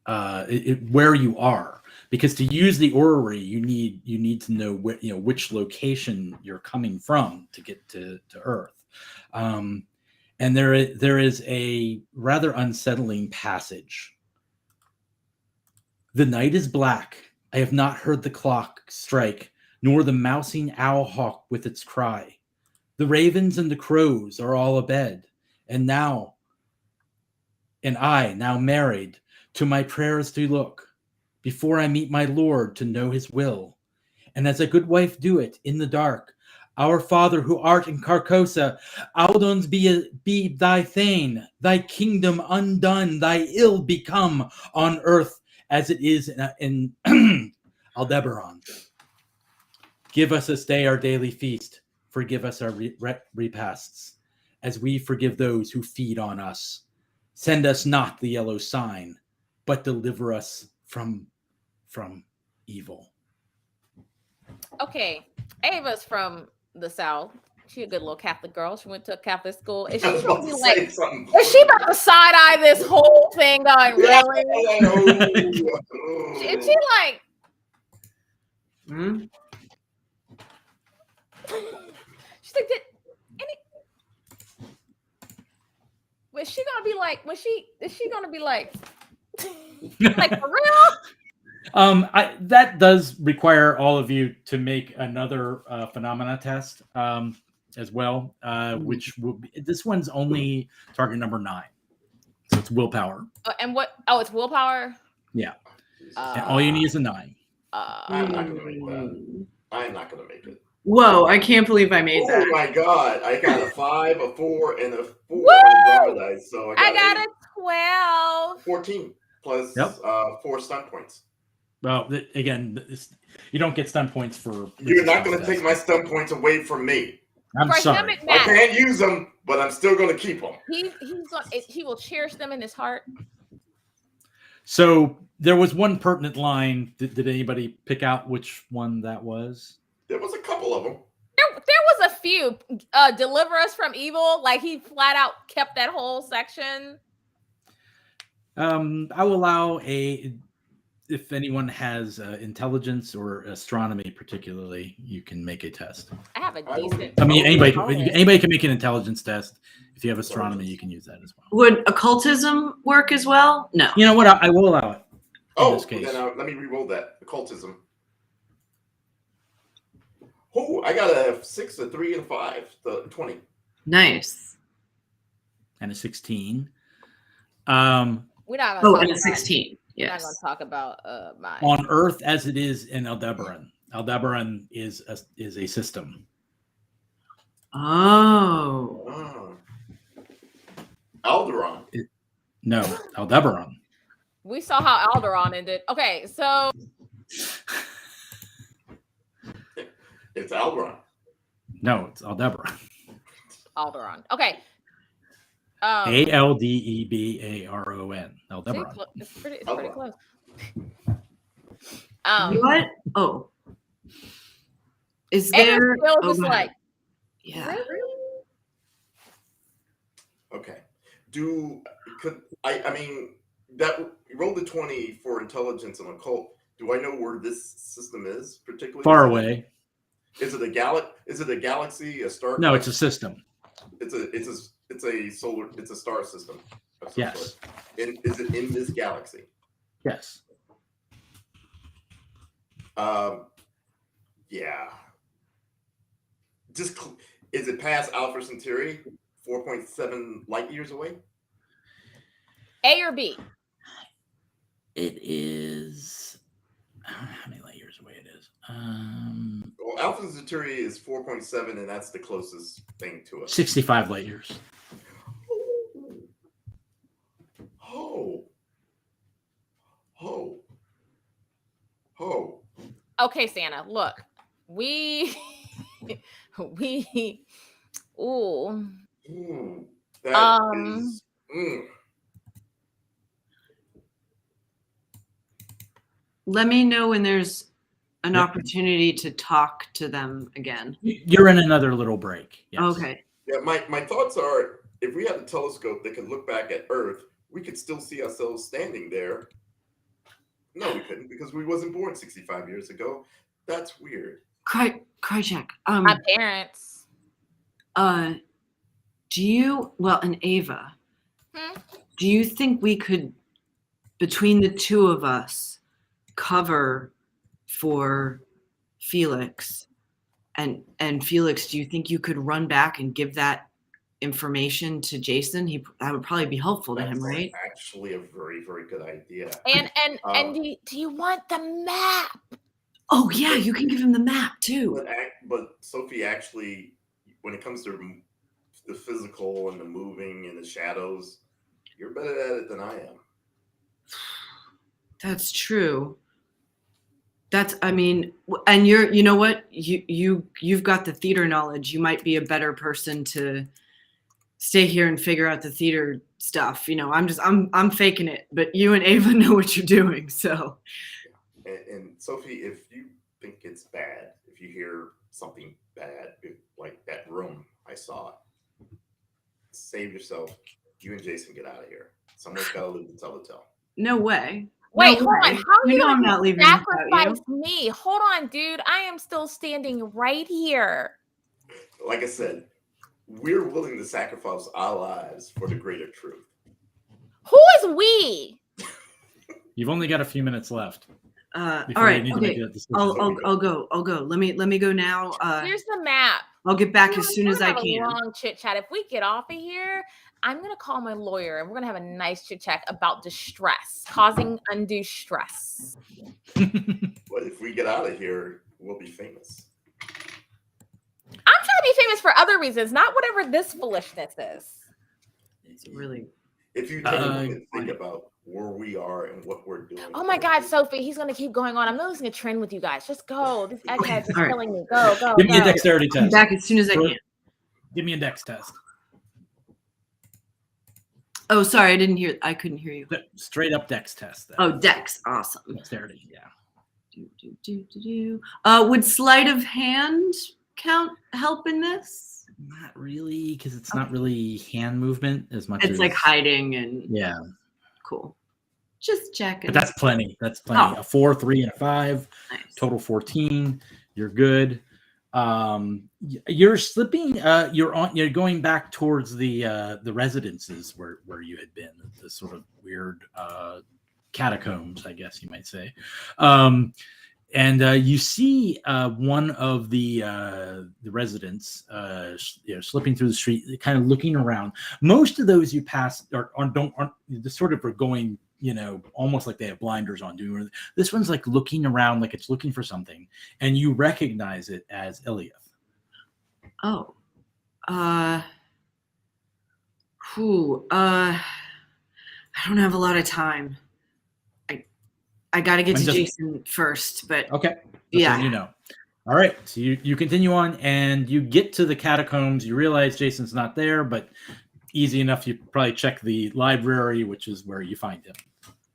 you are. Because to use the orrery, you need to know which location you're coming from to get to Earth, and there is a rather unsettling passage. The night is black. I have not heard the clock strike, nor the mousing owl hawk with its cry. The ravens and the crows are all abed, and I, now married, to my prayers do look. Before I meet my Lord to know his will. And as a good wife do it in the dark, our Father who art in Carcosa, Aldons be thy thane, thy kingdom undone, thy ill become on earth as it is in Aldebaran. Give us this day our daily feast, forgive us our repasts, as we forgive those who feed on us. Send us not the yellow sign, but deliver us from evil. Okay, Ava's from the South. She a good little Catholic girl. She went to a Catholic school. Is she gonna be like? Is she about to side eye this whole thing? Going really? Is she like? Hmm? She's like, was she gonna be like? Is she gonna be like? Like for real? That does require all of you to make another phenomena test as well, which will be, this one's only target number 9, so it's willpower. And what? Oh, it's willpower. Yeah. And all you need is a 9. I'm not gonna make that. I'm not gonna make it. Whoa, I can't believe I made Oh that. my god! I got a 5, a 4, and a 4 Woo! on the draw dice, so I got a 12. 14 plus Yep. 4 stun points. Well, again, you don't get stun points for. You're not going to take my stun points away from me. I'm For him, sorry. it I matters. can't use them, but I'm still going to keep them. He will cherish them in his heart. So there was one pertinent line. Did anybody pick out which one that was? There was a couple of them. There was a few. Deliver us from evil. Like he flat out kept that whole section. I will allow if anyone has intelligence or astronomy, particularly, you can make a test. I have a decent. I mean, anybody can make an intelligence test. If you have astronomy, you can use that as well. Would occultism work as well? No. You know what? I will allow it. Oh, this case. then let me re-roll that. Occultism. Oh, I got a 6, a 3, and a 5. The 20. Nice. And a 16. We're not gonna Oh, talk and a about- 16. We're not Yes. going to talk about mine. On Earth as it is in Aldebaran. Aldebaran is a system. Oh. Oh. Alderon. No, Aldebaran. We saw how Alderaan ended. Okay, so It's Alderon. No, it's Aldebaran. Alderaan. Okay. Aldebaran. See, Aldebaran. it's pretty Alderaan. close. What? Oh. Is And there? it's still Oh, just my- like, yeah. Okay. I mean that you rolled the 20 for intelligence and occult. Do I know where this system is particularly? Far away. Is it a galaxy, a star? No, it's a system. It's a star system. of some Yes. sort. Is it in this galaxy? Yes. Yeah. Is it past Alpha Centauri? 4.7 light years away? A or B? It is. I don't know how many light years away it is. Well, Alpha Centauri is 4.7, and that's the closest thing to us. 65 light years. Oh. Okay, Santa, look. We ooh. That Um, is. Let me know when there's an opportunity to talk to them again. You're in another little break. Yes. Okay. Yeah, my thoughts are, if we had a telescope that could look back at Earth, we could still see ourselves standing there. No, we couldn't, because we wasn't born 65 years ago. That's weird. Krychek. My parents. Do you, and Ava, Hmm? do you think we could, between the two of us, cover for Felix? And Felix, do you think you could run back and give that information to Jason? That would probably be helpful to him, That's right? Actually, a very, very good idea. And do you want the map? Oh yeah, you can give him the map too. But Sophie, actually, when it comes to the physical and the moving and the shadows, you're better at it than I am. That's true. And you know what? You've got the theater knowledge. You might be a better person to stay here and figure out the theater stuff. You know, I'm faking it, but you and Ava know what you're doing. So. And Sophie, if you think it's bad, if you hear something bad, like that room I saw, save yourself. You and Jason get out of here. Someone's got to live to tell the tale. No way. Wait, No hold way. on. How are You you know I'm gonna not leaving without sacrifice you. me? Hold on, dude. I am still standing right here. Like I said, we're willing to sacrifice our lives for the greater truth. Who is we? You've only got a few minutes left. All before you right. need to make Okay. a decision. I'll go. Let me go now. Here's the map. I'll get back You as know, soon we're as I gonna have a can. long chit chat. If we get off of here, I'm going to call my lawyer and we're going to have a nice chit chat about distress, causing undue stress. But if we get out of here, we'll be famous. I'm trying to be famous for other reasons, not whatever this foolishness is. It's really. If you take a moment and think about where we are and what we're doing. Oh my God, Sophie, he's going to keep going on. I'm losing a trend with you guys. Just go. This egghead's is killing me. Go, go, Give me a go. dexterity I'm test. back as soon as I can. Give me a dex test. Oh, sorry, I couldn't hear you. Straight up dex test. Then. Oh, dex, awesome. Dexterity, yeah. Would sleight of hand help in this? Not really, because it's not really hand movement as much It's as like hiding and yeah. Cool. Just checking. But that's plenty. That's plenty. A 4, 3, and a 5. Nice. Total 14. You're good. You're slipping. You're going back towards the residences where you had been. The sort of weird catacombs, I guess you might say. And you see one of the residents, slipping through the street, kind of looking around. Most of those you pass aren't sort of are going, almost like they have blinders on. This one's like looking around, like it's looking for something, and you recognize it as Iliath. Oh, I don't have a lot of time. I got to get to Jason first, but okay. Yeah. All right. So you continue on and you get to the catacombs. You realize Jason's not there, but easy enough. You probably check the library, which is where you find him.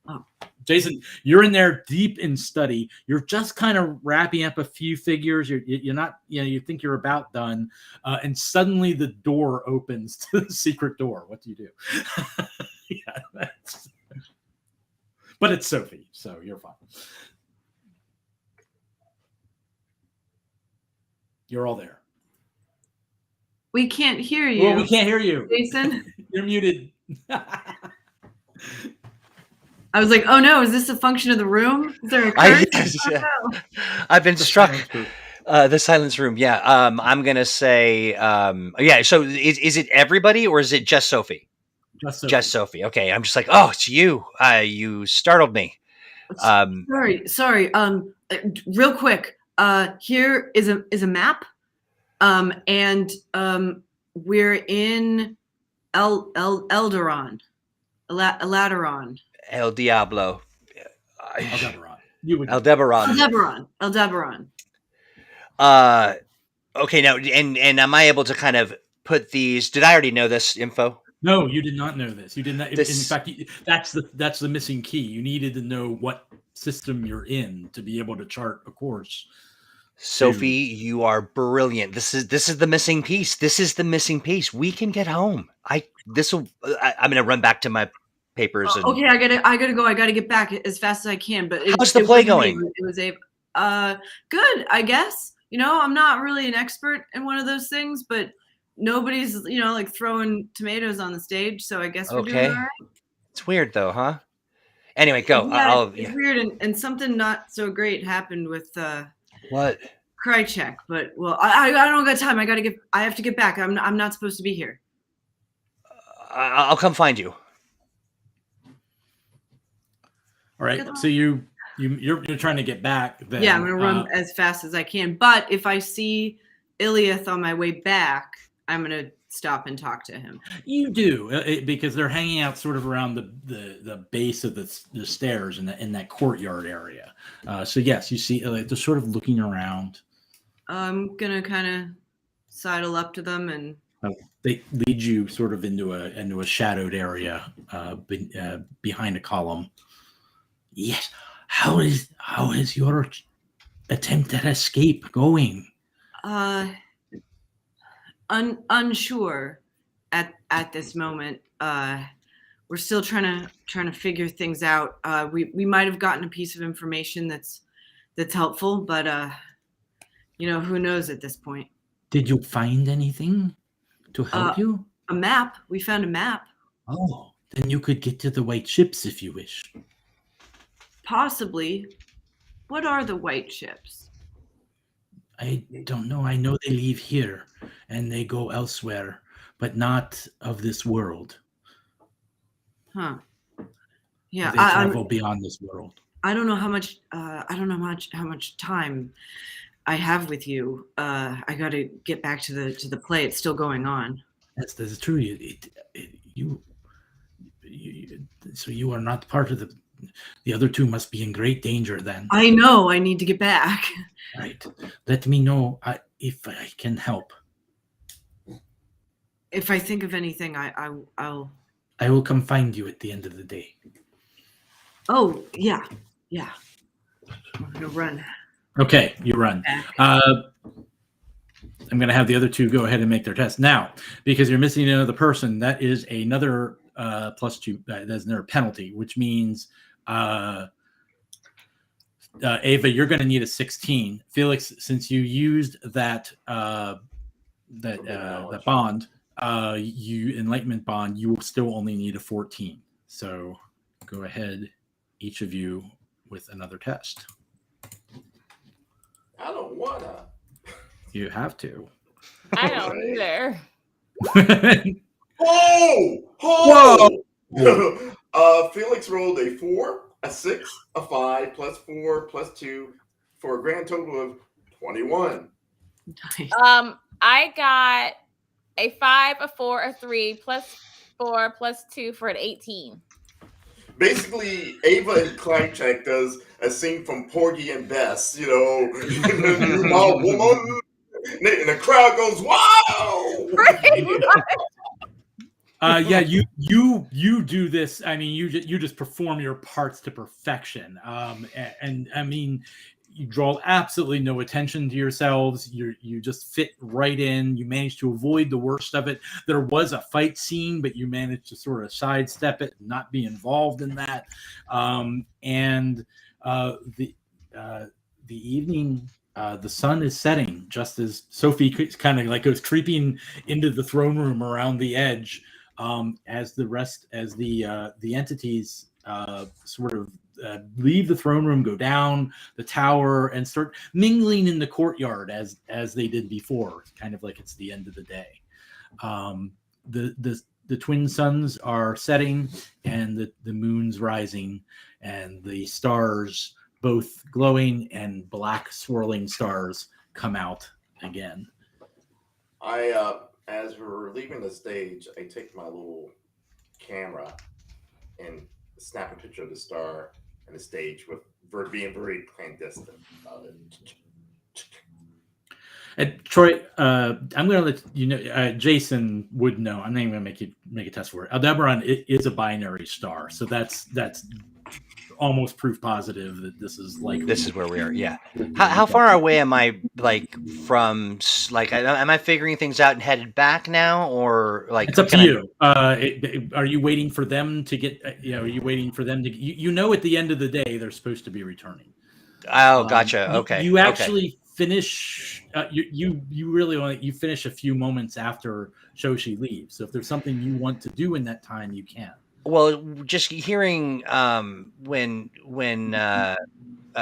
Oh. Jason, you're in there deep in study. You're just kind of wrapping up a few figures. You're not, you think you're about done. And suddenly the door opens to the secret door. What do you do? Yeah, but it's Sophie, so you're fine. You're all there. We can't hear you. Well, we can't hear you. Jason? You're muted. I was like, oh no, is this a function of the room? Is there a curse? I've been struck. The silence room. Yeah. I'm going to say, yeah. So is it everybody or is it just Sophie? Just Sophie. Okay. I'm just like, oh, it's you. You startled me. Sorry. Real quick. Here is a map. And we're in Eldaron. Elateron. El Diablo. Aldebaran. Aldebaran. Okay. Now, and am I able to kind of put these? Did I already know this info? No, you did not know this. You did not. In fact, that's the missing key. You needed to know what system you're in to be able to chart a course. Sophie, you are brilliant. This is the missing piece. This is the missing piece. We can get home. I'm going to run back to my papers. Okay, I gotta go. I gotta get back as fast as I can. But how's the play going? It was good, I guess. I'm not really an expert in one of those things, but nobody's, like throwing tomatoes on the stage, so I guess we're doing all right. It's weird though, huh? Anyway, go. Yeah, it's weird, and something not so great happened with what? Krychek, but I don't got time. I have to get back. I'm not supposed to be here. I'll come find you. All right. So you're trying to get back. Then. Yeah, I'm gonna run as fast as I can. But if I see Iliath on my way back, I'm gonna stop and talk to him. You do because they're hanging out sort of around the base of the stairs in that courtyard area. So yes, you see they're sort of looking around. I'm gonna kind of sidle up to them and they lead you sort of into a shadowed area behind a column. Yes. How is your attempt at escape going? Unsure at this moment. We're still trying to figure things out. We might have gotten a piece of information that's helpful, but who knows at this point. Did you find anything to help you? A map. We found a map. Oh, then you could get to the white ships if you wish. Possibly. What are the white ships? I don't know. I know they leave here and they go elsewhere, but not of this world. Huh. Yeah. They travel beyond this world. I don't know how much. I don't know how much time I have with you. I got to get back to the play. It's still going on. That's true. So you are not part of the other two. Must be in great danger then. I know. I need to get back. Right. Let me know if I can help. If I think of anything, I'll. I will come find you at the end of the day. Oh yeah. I'm gonna run. Okay, you run. I'm going to have the other two go ahead and make their test now, because you're missing another person. That is another +2. That's another penalty, which means Ava, you're going to need a 16. Felix, since you used that bond, enlightenment bond, you will still only need a 14. So go ahead, each of you, with another test. I don't wanna. You have to. I don't either. Whoa! Felix rolled a 4, a 6, a 5, +4, +2, for a grand total of 21. Nice. I got a 5, a 4, a 3, +4, +2 for an 18. Basically, Ava and Krychek does a scene from Porgy and Bess, you know, my woman, and the crowd goes, wow! Yeah, you do this. I mean, you just perform your parts to perfection. And I mean, you draw absolutely no attention to yourselves. You just fit right in. You manage to avoid the worst of it. There was a fight scene, but you managed to sort of sidestep it, and not be involved in that. The evening, the sun is setting just as Sophie kind of like goes creeping into the throne room around the edge. As the entities sort of leave the throne room, go down the tower, and start mingling in the courtyard as they did before, kind of like it's the end of the day. The twin suns are setting, and the moon's rising, and the stars, both glowing and black swirling stars, come out again. As we're leaving the stage, I take my little camera and snap a picture of the star and the stage with being very clandestine about it. And Troy, I'm going to let you know. Jason would know. I'm not even going to make a test for it. Aldebaran is a binary star, so that's almost proof positive that this is like This is where we are. Yeah. How far away am I, like, from, like, am I figuring things out and headed back now, or like? It's up to you. Are you waiting for them to get? Are you waiting for them to? You know, at the end of the day, they're supposed to be returning. Oh, gotcha. Okay. You actually finish. You really only finish a few moments after Shoshi leaves. So if there's something you want to do in that time, you can. Well, just hearing when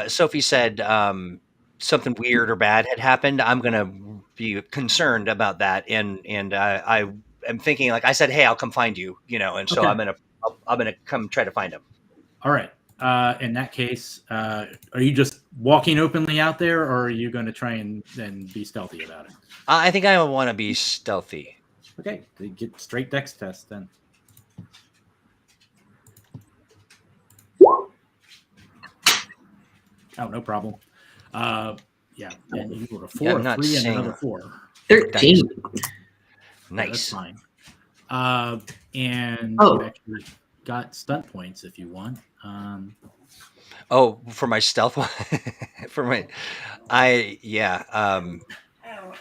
Sophie said something weird or bad had happened, I'm gonna be concerned about that, and I am thinking, like I said, hey, I'll come find you, and so Okay. I'm gonna come try to find him. All right. In that case, are you just walking openly out there, or are you going to try and be stealthy about it? I think I want to be stealthy. Okay, get straight dex test then. Oh, no problem. Yeah, and you rolled a 4, I'm a not 3, and seeing- another 4. 13. Yeah, that's Nice. fine. And Oh. you actually got stunt points if you want. Oh, for my stealth one, I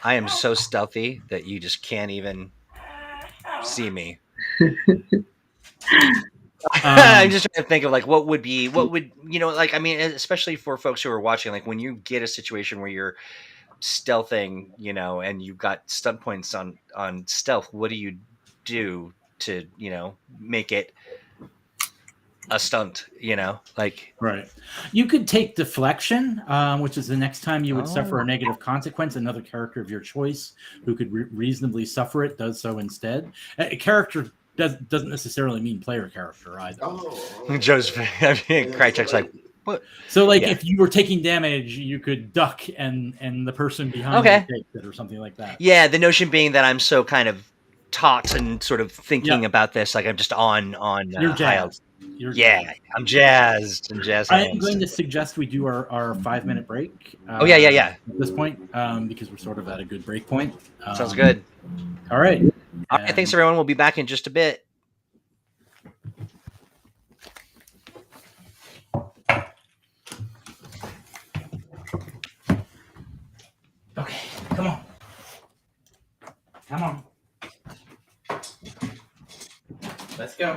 am so stealthy that you just can't even see me. I'm just trying to think of like what would like, I mean, especially for folks who are watching, like when you get a situation where you're stealthing, and you've got stunt points on stealth, what do you do to, make it a stunt, like. Right. You could take deflection, which is the next time you would suffer a negative consequence. Another character of your choice who could reasonably suffer it does so instead. A character doesn't necessarily mean player character either. Joe's, Krychek's like, what? So, like, if you were taking damage, you could duck and the person behind you takes it or something like that. Yeah, the notion being that I'm so kind of taut and sort of thinking about this, like I'm just on You're jazzed. I'm jazzed and jazz hands. I'm going to suggest we do our 5-minute break. Yeah. At this point, because we're sort of at a good break point. Sounds good. All right. All right. Thanks, everyone. We'll be back in just a bit. Okay, come on. Let's go.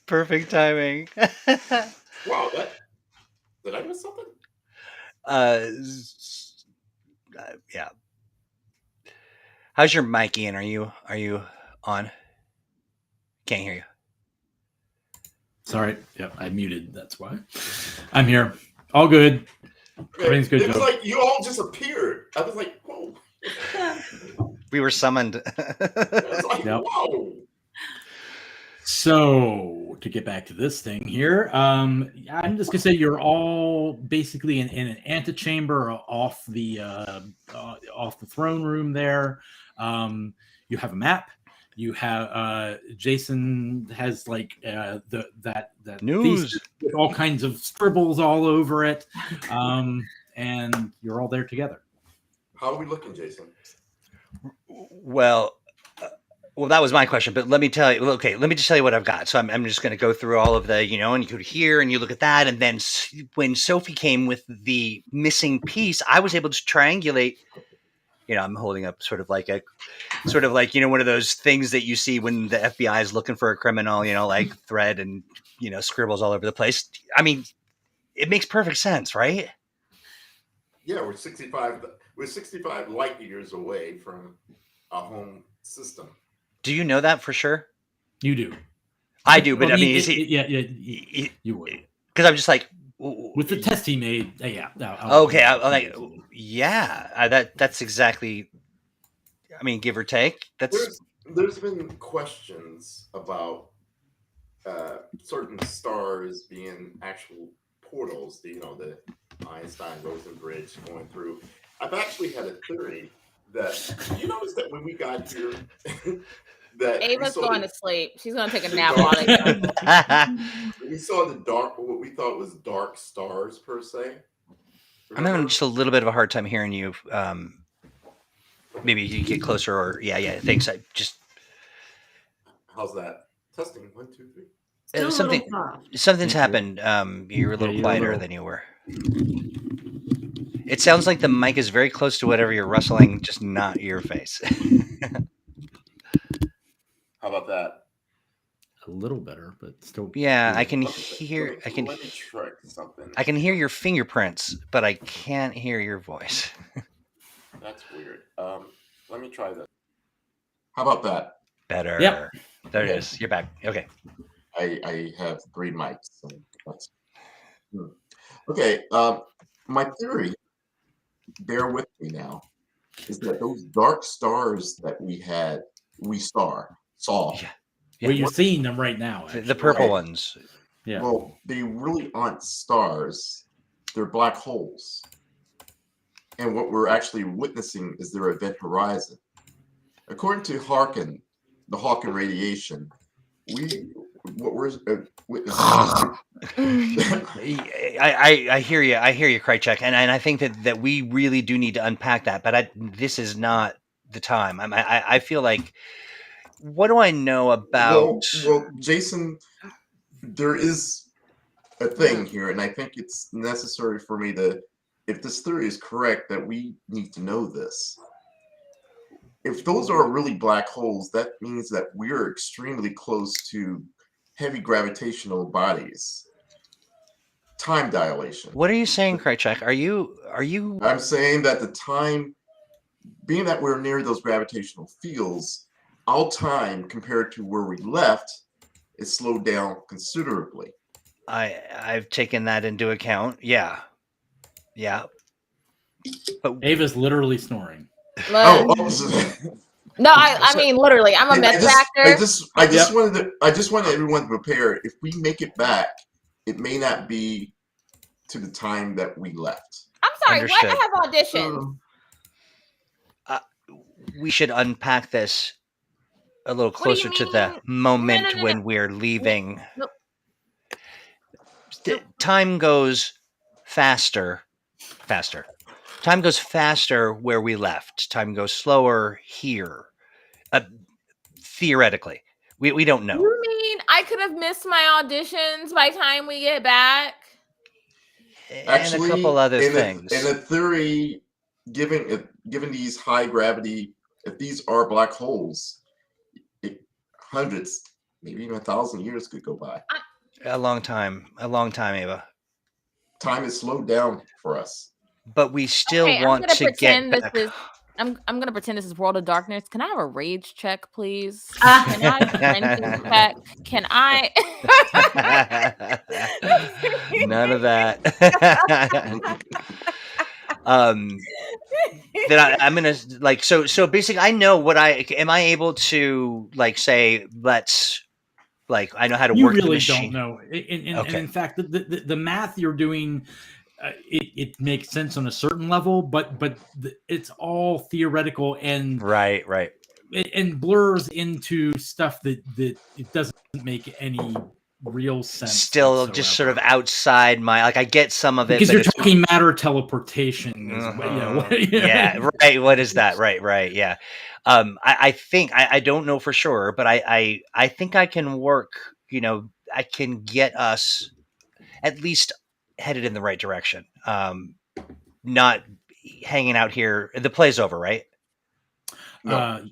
Perfect timing. Wow, did I miss something? Yeah. How's your mic, Ian? Are you on? Can't hear you. Sorry. Yep, I muted. That's why. I'm here. All good. Everything's good, It was Joe. like you all just appeared. I was like, whoa. We were summoned. I was like, Yep. whoa. So to get back to this thing here, I'm just gonna say you're all basically in an antechamber off the throne room there. You have a map. You have Jason has like that News thesis with all kinds of scribbles all over it, and you're all there together. How are we looking, Jason? Well, that was my question, but let me tell you. Okay, let me just tell you what I've got. So I'm just going to go through all of the, and you could hear and you look at that, and then when Sophie came with the missing piece, I was able to triangulate. I'm holding up sort of like one of those things that you see when the FBI is looking for a criminal, like thread and scribbles all over the place. I mean, it makes perfect sense, right? Yeah, we're 65. We're 65 light years away from a home system. Do you know that for sure? You do. I do, but you would. Because I'm just like, with the test he made, yeah. Okay, I'm like, yeah, that's exactly. I mean, give or take. There's been questions about certain stars being actual portals. The Einstein-Rosen bridge going through. I've actually had a theory that you notice that when we got here. That Ava's going to sleep. She's going to take a nap while they go. We saw what we thought was dark stars per se. Remember? I'm having just a little bit of a hard time hearing you. Maybe you get closer, or yeah. Thanks. I just. How's that? Testing 1, 2, 3. Something's happened. You're a little quieter than you were. It sounds like the mic is very close to whatever you're rustling, just not your face. How about that? A little better, but still. Yeah, I can hear. Let me try something. I can hear your fingerprints, but I can't hear your voice. That's weird. Let me try this. How about that? Better. Yep. There it is. You're back. Okay. I have 3 mics. So that's... Okay. My theory, bear with me now, is that those dark stars that we saw. Yeah. Well, you're seeing them right now. The purple ones. Yeah. Well, they really aren't stars. They're black holes. And what we're actually witnessing is their event horizon. According to Hawking, the Hawking radiation, what we're witnessing. I hear you. I hear you, Krychek, and I think that we really do need to unpack that. But this is not the time. I feel like. What do I know about? Well, Jason, there is a thing here, and I think it's necessary for me to, if this theory is correct, that we need to know this. If those are really black holes, that means that we're extremely close to heavy gravitational bodies. Time dilation. What are you saying, Krychek? Are you? I'm saying that the time, being that we're near those gravitational fields, our time compared to where we left is slowed down considerably. I've taken that into account. Yeah. But Ava's literally snoring. Oh, no, I mean literally. I'm a meth actor. I just wanted everyone to prepare. If we make it back, it may not be to the time that we left. I'm sorry. Understood. What? I have auditions. We should unpack this a little closer to the moment when we're leaving. No. Time goes faster. Time goes faster where we left. Time goes slower here. Theoretically, we don't know. You mean I could have missed my auditions by the time we get back? Actually, and a couple other things. In a theory, given these high gravity if these are black holes, hundreds, maybe even 1,000 years could go by. A long time, Ava. Time is slowed down for us. But we still Okay, want to get this back. is. I'm gonna pretend this is World of Darkness. Can I have a rage check, please? Ah. Can I frenzy check? Can I? None of that. Then I'm gonna like so basically I know what I able to like say let's like I know how to You work the really machine. don't know. And Okay. in fact, the math you're doing, it makes sense on a certain level, but it's all theoretical and Right. and blurs into stuff that it doesn't make any real sense. Still just sort of outside my like I get some of it because but you're it's- talking matter teleportation. Yeah, right. What is that? Right. Yeah. I think I don't know for sure, but I think I can work. You know, I can get us at least headed in the right direction. Not hanging out here. The play's over, right? No.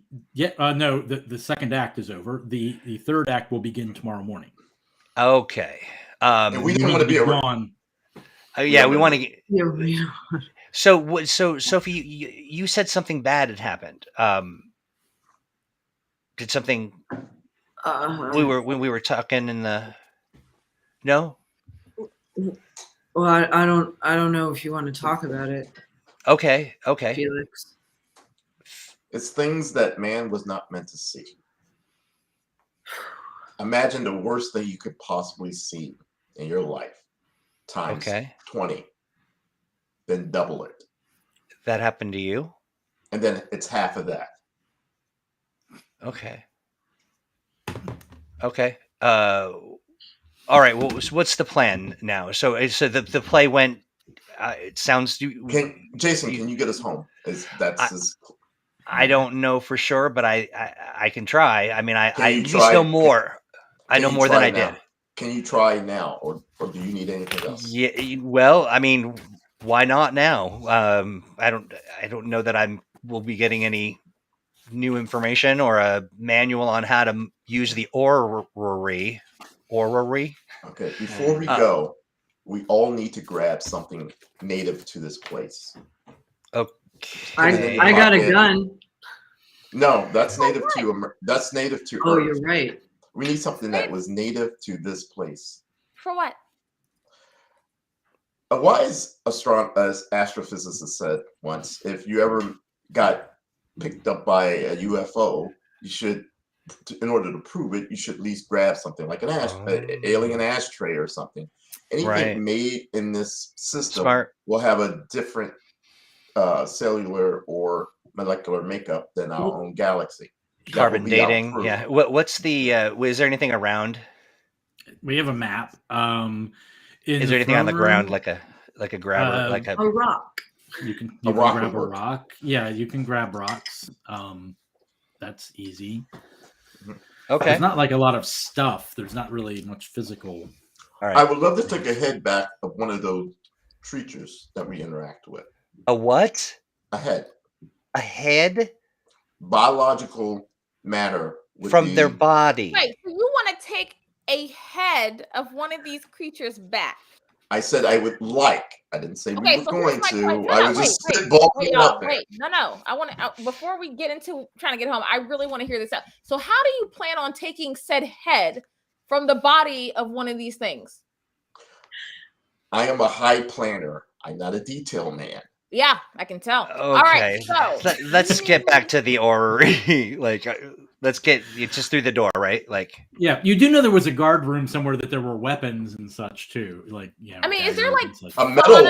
No. The second act is over. The third act will begin tomorrow morning. Okay. And we don't want to be around. Yeah, we want to get. Yeah. So Sophie, you said something bad had happened. Did something? When we were talking in the. No. Well, I don't know if you want to talk about it. Okay. Felix. It's things that man was not meant to see. Imagine the worst thing you could possibly see in your life times 20. Then double it. That happened to you? And then it's half of that. Okay. All right. Well, what's the plan now? So the play went. It sounds. Jason, can you get us home? I don't know for sure, but I can try. I mean, I at least know more. I know more than I did. Can you try now, or do you need anything else? Yeah. Well, I mean, why not now? I don't know that will be getting any new information or a manual on how to use the orrery. Okay. Before we go, we all need to grab something native to this place. Okay. I got a gun. No, that's native to. That's native to. Oh, Earth. you're right. We need something that was native to this place. For what? A wise astrophysicist said once, if you ever got picked up by a UFO, you should, in order to prove it, you should at least grab something like an alien ashtray or something. Anything made in this system will have a different cellular or molecular makeup than our own galaxy. Carbon dating. Yeah. What's the? Is there anything around? We have a map. Is there anything on the ground like a grabber, like a rock? You can grab a rock. Yeah, you can grab rocks. That's easy. Okay. There's not like a lot of stuff. There's not really much physical. All right. I would love to take a head back of one of those creatures that we interact with. A what? A head. A head? Biological matter from their body. Right. So you want to take a head of one of these creatures back? I said I would like. I didn't say we were going to. I was just wait, up there. No. I want to. Before we get into trying to get home, I really want to hear this out. So, how do you plan on taking said head from the body of one of these things? I am a high planner. I'm not a detail man. Yeah, I can tell. Okay. All right, so let's get back to the orrery. Like, let's get just through the door, right? Like, yeah, you do know there was a guard room somewhere that there were weapons and such too. Like, yeah. I mean, is there like a metal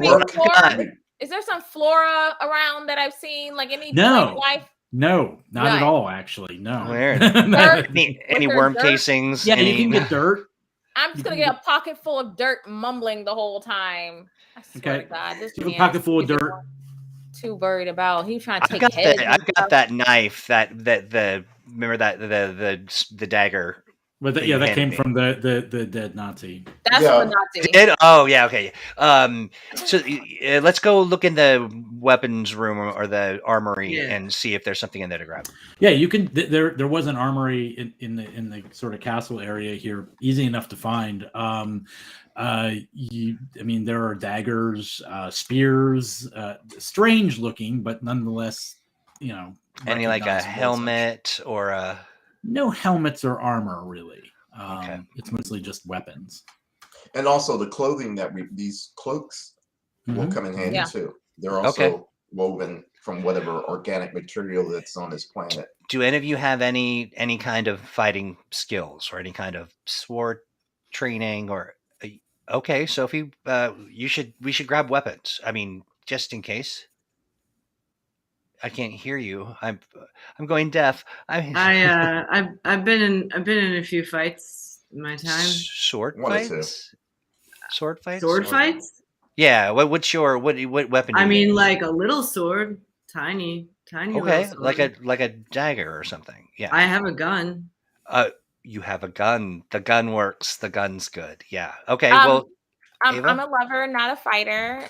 work? Is there some flora around that I've seen? Like any life? No, not at all. Actually, no. Where? any worm dirt? Casings? Yeah, you can get dirt. I'm just gonna get a pocket full of dirt, mumbling the whole time. I swear to God, this a pocket full of dirt. Too worried about. He trying to take I've got that knife. That remember that the dagger. But that yeah, you that handed came me. from the dead Nazi. That's Yeah. the Nazi. Oh yeah, okay. So let's go look in the weapons room or the armory Yeah. and see if there's something in there to grab. Yeah, you can. There was an armory in the sort of castle area here, easy enough to find. I mean, there are daggers, spears, strange looking, but nonetheless, Any like a recognizable as such. helmet or a No helmets or armor, really. Okay. It's mostly just weapons. And also the clothing these cloaks will Mhm. come in handy Yeah. too. They're also woven from whatever organic material that's on this planet. Do any of you have any kind of fighting skills or any kind of sword training or okay, Sophie, we should grab weapons. I mean, just in case. I can't hear you. I'm going deaf. I've been in a few fights in my time. Sword One or two. fights. Sword fights. Sword Or- fights? Yeah. What's your what weapon? I do you mean, use? like a little sword, tiny Okay, little like sword. a dagger or something. Yeah. I have a gun. You have a gun. The gun works. The gun's good. Yeah. Okay. Um, Well, I'm Ava? a lover, not a fighter.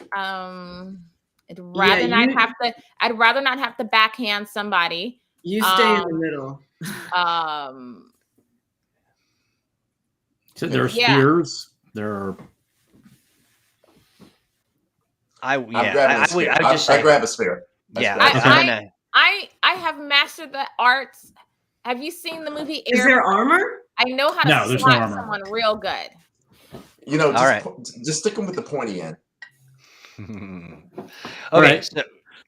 I'd Yeah, rather not have to backhand somebody. You stay in the Um, middle. Um, So there are Yeah. spears. There are. I'm grabbing a I spear. would just I say grab a spear. yeah. grab a Okay. I'm gonna. I have mastered the arts. Have you seen the movie Is there armor? I know how No, to there's no slap armor. someone real good. Just, All right. just stick them with the pointy end. Okay. Right.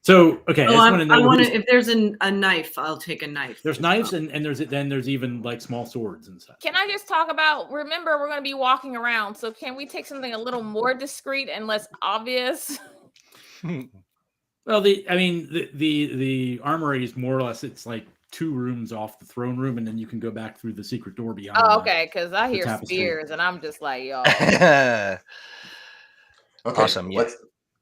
So okay, I Oh, just want to know. I want who's- to. If there's a knife, I'll take a knife. There's knives and there's even like small swords and such. Can I just talk about? Remember, we're going to be walking around, so can we take something a little more discreet and less obvious? Well, the armory is more or less it's like 2 rooms off the throne room, and then you can go back through the secret door beyond. Oh, the- okay, because I the hear tapestry. spears, and I'm just like, y'all. Okay. Awesome, yeah.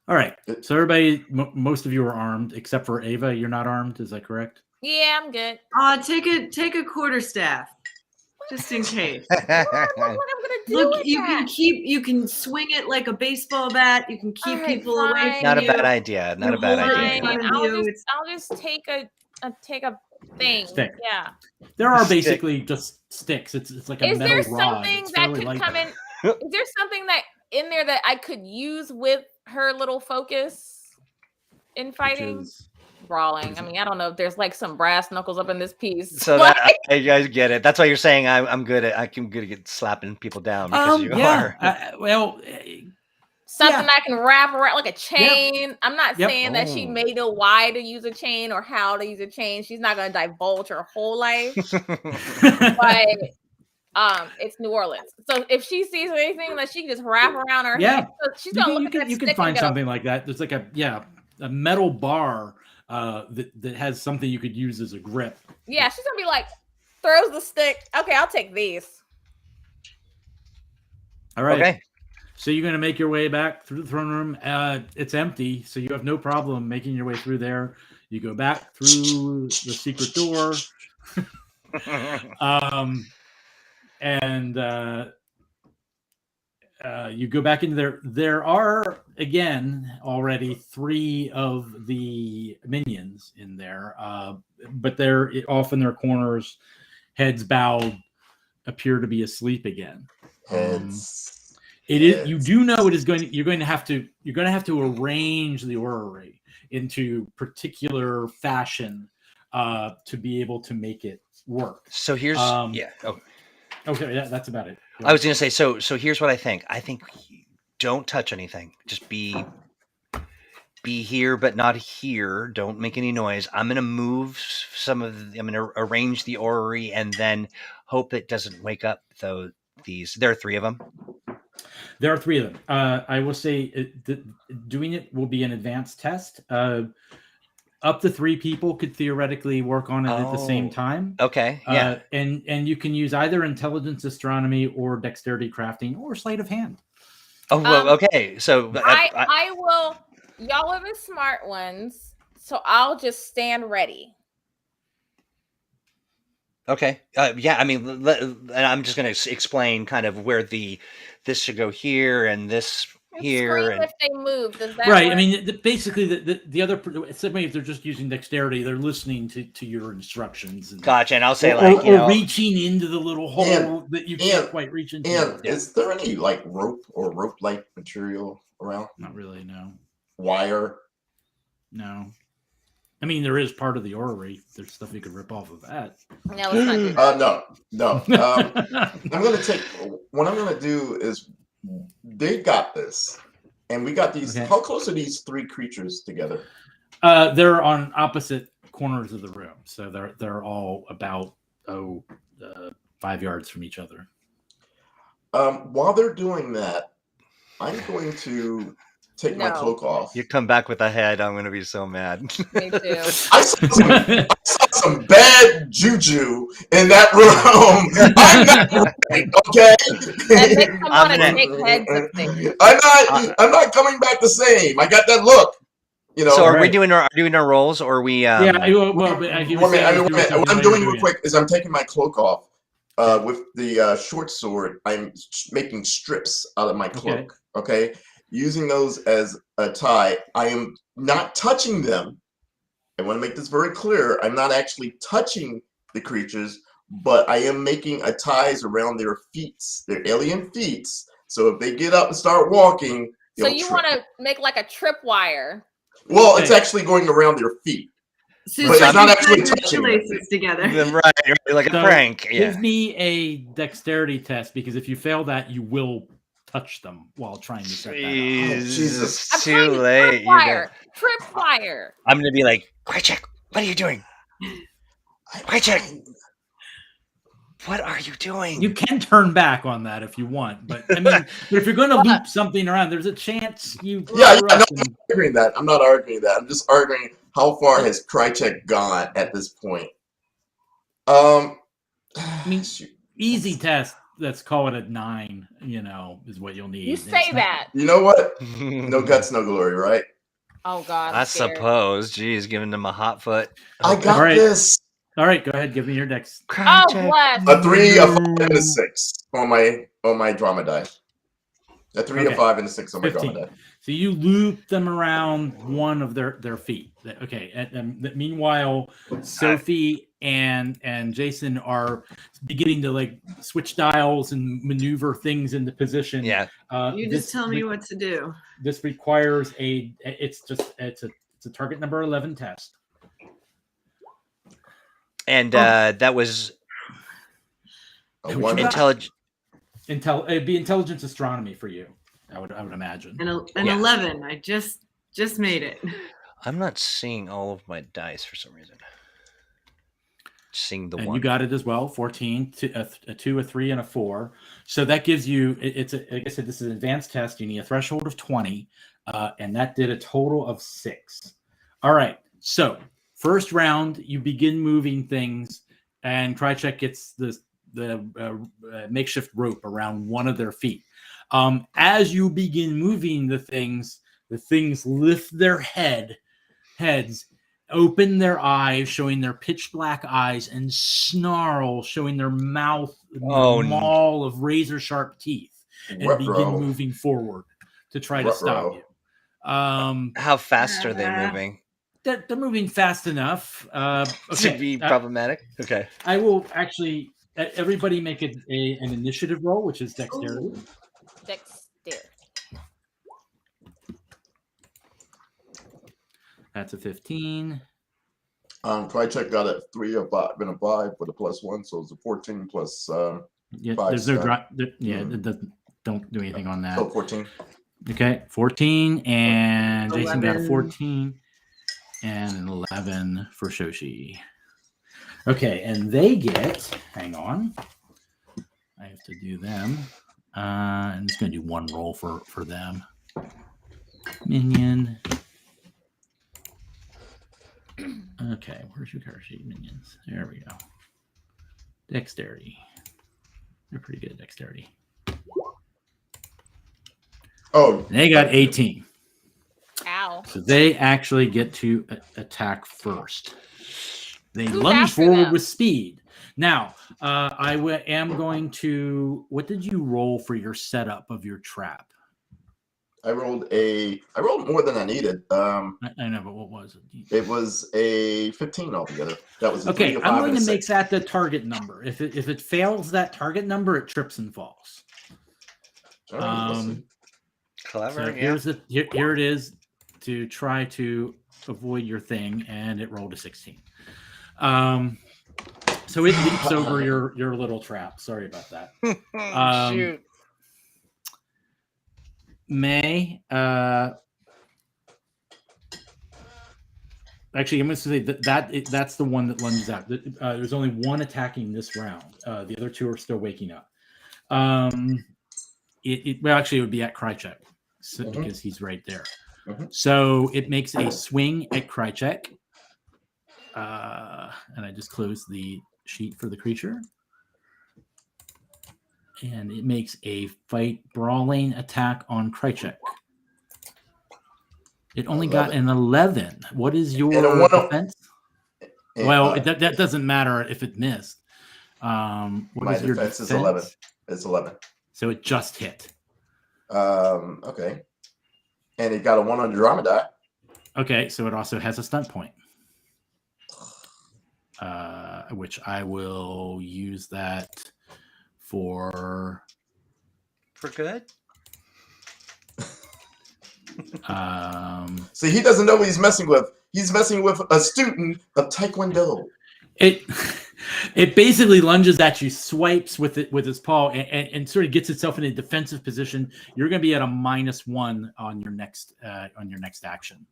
All right. So everybody, most of you are armed except for Ava. You're not armed. Is that correct? Yeah, I'm good. Take a quarterstaff, just in case. What am I gonna do Look, with that? you can swing it like a baseball bat. You can keep Alright, people away fine. from Not a you. bad idea. Not a bad hold it idea. in front Fine, of you. I'll just take a thing. Stick. Yeah. There are Stick. basically just sticks. It's like a Is metal there rod. something It's that fairly could light, come in? though. Is there something that in there that I could use with her little focus in Which fighting? is- Brawling. I mean, I don't know if there's like some brass knuckles up in this piece. So Like, that I get it. That's why you're saying I'm good at slapping people down because you are. something yeah. I can wrap around like a chain. I'm not Yep. saying that she Oh. may know why to use a chain or how to use a chain. She's not going to divulge her whole life, but it's New Orleans. So if she sees anything that she can just wrap around her head, so she's going to look at that you stick can find and go, something like that. There's like a metal bar that has something you could use as a grip. yeah, she's going to be like, throws the stick. Okay, I'll take these. All right. Okay. So you're going to make your way back through the throne room. It's empty, so you have no problem making your way through there. You go back through the secret door, and you go back into there. There are again already 3 of the minions in there, but they're off in their corners, heads bowed, appear to be asleep again. Heads. It is. You do know it is going. You're going to have to arrange the orrery into particular fashion to be able to make it work. So here's Okay, that's about it. I was gonna say so here's what I think. I think don't touch anything. Just be here but not here. Don't make any noise. I'm gonna move I'm gonna arrange the orrery and then hope it doesn't wake up these. There are 3 of them. There are 3 of them. I will say doing it will be an advanced test. Up to 3 people could theoretically work on it at the same time. Okay. Yeah. And you can use either intelligence astronomy or dexterity crafting or sleight of hand. Oh, well, okay. So I will. Y'all are the smart ones, so I'll just stand ready. Okay. Yeah. I mean, and I'm just going to explain kind of where this should go here and this here. Scream And if they move. Does that Right. work? I mean, basically, the other, if they're just using dexterity, they're listening to your instructions. And, gotcha. And I'll say or reaching into the little hole that you can't quite reach into. And is there any like rope or rope-like material around? Not really. No. Wire? No. I mean, there is part of the orrery. There's stuff you could rip off of that. No, let's not do that. No. What I'm gonna do is they got this, and we got these. Okay. How close are these three creatures together? They're on opposite corners of the room, so they're all about 5 yards from each other. While they're doing that, I'm going to take my cloak off. You come back with a head, I'm going to be so mad. Me too. I saw some bad juju in that room. I'm not right, okay? That makes them want to take heads of things. I'm not coming back the same. I got that look. You know. So are we doing our roles, or are we? What I'm doing real quick is I'm taking my cloak off. With the short sword, I'm making strips out of my cloak. Okay. Using those as a tie. I am not touching them. I want to make this very clear. I'm not actually touching the creatures, but I am making a ties around their feet, their alien feet. So if they get up and start walking, so you want to make like a tripwire. Well, it's actually going around their feet. So but it's not actually touching them. together. Right, like a prank. Yeah. Give me a dexterity test, because if you fail that, you will touch them while trying to set that up. Jesus. It's too late. Tripwire. I'm going to be like, Krychek, what are you doing? Krychek, what are you doing? You can turn back on that if you want, but I mean, if you're going to loop something around, there's a chance you. I'm not arguing that. I'm not arguing that. I'm just arguing how far has Krychek gone at this point. I mean, easy test. Let's call it a 9. Is what you'll need. You say that. You know what? No guts, no glory, right? Oh God. I suppose. Geez, giving them a hot foot. I got this. All right, go ahead. Give me your dex. Oh, bless. A 3, a 5, and a 6 on my drama die. A 3, a 5, and a 6 on my 15. drama die. So you loop them around one of their feet. Okay. And meanwhile, Sophie and Jason are beginning to like switch dials and maneuver things into position. Yeah. You just tell me what to do. This requires it's a target number 11 test. And that was intelligence. It'd be intelligence astronomy for you. I would imagine. An 11. I just made it. I'm not seeing all of my dice for some reason. Seeing the and 1. You got it as well. 14, a 2, a 3, and a 4. So that gives you. Like I said, this is an advanced test. You need a threshold of 20, and that did a total of 6. All right. So first round, you begin moving things, and Krychek gets the makeshift rope around one of their feet. As you begin moving the things lift their heads, open their eyes, showing their pitch black eyes, and snarl, showing their mouth maul of razor sharp teeth, and begin moving forward to try to stop you. How fast are they moving? They're moving fast enough. To be problematic. Okay. I will actually. Everybody make an initiative roll, which is dexterity. Dexterity. That's a 15. Krychek got a 3, a 5, and a 5 with a +1, so it's a 14 plus. Yeah, 5 there's no drop. Don't do anything on that. So 14. Okay, 14, and 11. Jason got a 14, and an 11 for Shoshi. Okay, and they get. Hang on, I have to do them. I'm just going to do one roll for them. Minion. Okay, where's your card sheet, minions? There we go. Dexterity. They're pretty good at dexterity. Oh, They got 18. Ow. So they actually get to attack first. They Who's lunge after forward them? with speed. Now, am going to. What did you roll for your setup of your trap? I rolled more than I needed. I know, but what was it? It was a 15 altogether. That was a 3, Okay. a 5, I'm going and to a make 6. that the target number. If it fails that target number, it trips and falls. All right, let's see. Clever. So Yeah. here it is to try to avoid your thing, and it rolled a 16. So it leaps over your little trap. Sorry about that. Shoot. May actually, I'm going to say that's the one that lunges out. There's only one attacking this round. The other two are still waking up. Well, actually, it would be at Krychek because he's right there. So it makes a swing at Krychek. And I just closed the sheet for the creature. And it makes a fight brawling attack on Krychek. It only got an 11. What is your defense? Well, that doesn't matter if it missed. My defense is 11. It's 11. So it just hit. Okay. And it got a 1 on Andromeda. Okay, so it also has a stunt point. Which I will use that for good. See, he doesn't know what he's messing with. He's messing with a student of Taekwondo. It basically lunges at you, swipes with his paw, and sort of gets itself in a defensive position. You're going to be at a -1 on your next action.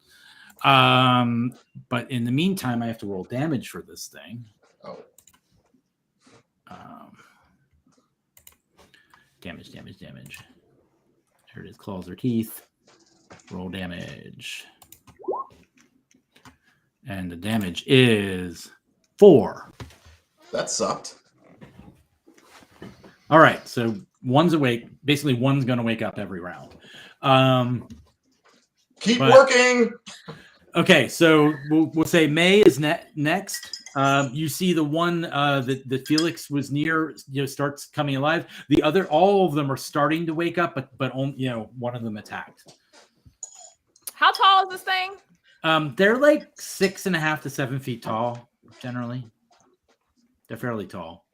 But in the meantime, I have to roll damage for this thing. Oh. Damage. Here it is, claws or teeth. Roll damage. And the damage is 4. That sucked. All right, so one's awake. Basically, one's going to wake up every round. Keep working. Okay, so we'll say May is next. You see the one that Felix was near, starts coming alive. All of them are starting to wake up, but only, one of them attacked. How tall is this thing? They're like 6.5 to 7 feet tall, generally. They're fairly tall.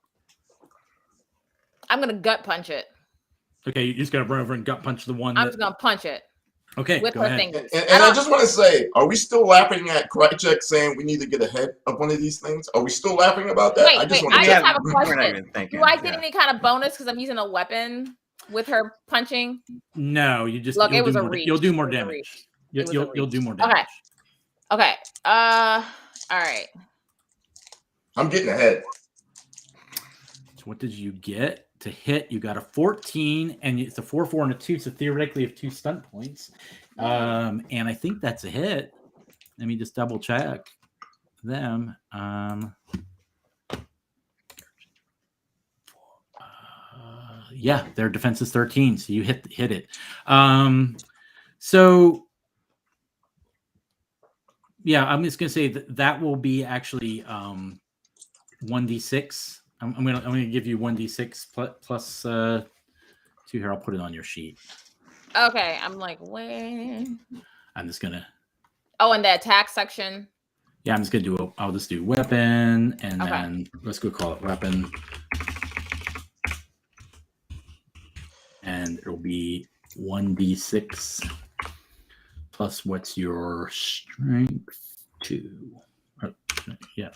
I'm gonna gut punch it. Okay, you just gotta run over and gut punch the one. I'm just gonna punch it. Okay, with go her ahead. fingers. And I just want to say, are we still laughing at Krychek saying we need to get ahead of one of these things? Are we still laughing about that? Wait, I just have a We're not question. even thinking. Do I get any kind of bonus because I'm using a weapon with her punching? No, you just Look, it was a more, reach. you'll do more It was a damage. reach. You'll do more damage. Okay. All right. I'm getting ahead. So what did you get to hit? You got a 14, and it's a 4, 4, and a 2. So theoretically, you have 2 stunt points. And I think that's a hit. Let me just double check them. Yeah, their defense is 13, so you hit it. So yeah, I'm just gonna say that will be actually 1d6. I'm gonna give you 1d6 plus 2 here. I'll put it on your sheet. Okay, I'm like, where? I'm just gonna. Oh, in the attack section. Yeah, I'm just gonna do. I'll just do weapon, and then let's go call it weapon, and it'll be 1d6 plus what's your strength 2. Yeah.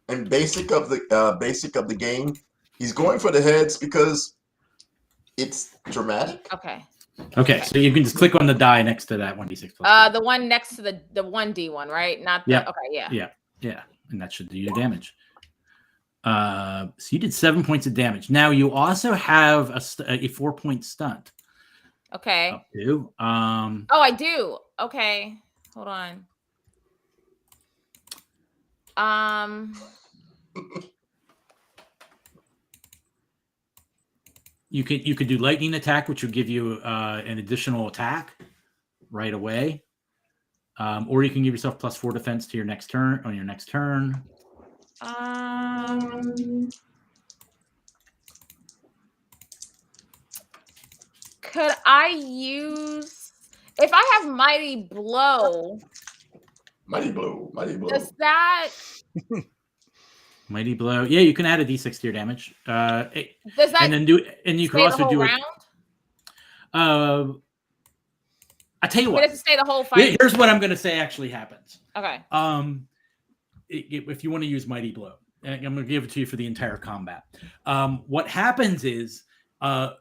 And basic of the game, he's going for the heads because it's dramatic. Okay, so you can just click on the die next to that 1d6 plus. The one next to the 1d one, right? Not the. Yeah. Okay, Yeah, and that should do your damage. So you did 7 points of damage. Now you also have a 4-point stunt. Okay. Up to. Oh, I do. Okay, hold on. You could do lightning attack, which would give you an additional attack right away, or you can give yourself +4 defense to your next turn. On your next turn, Could I use if I have Mighty Blow? Mighty blow. Does that Mighty blow. Yeah, you can add a d6 to your damage. does that And then you can stay the also whole do round? it. I tell you Get it what. to stay the whole fight. Here's what I'm going to say actually happens. Okay. If you want to use Mighty Blow, I'm going to give it to you for the entire combat. What happens is as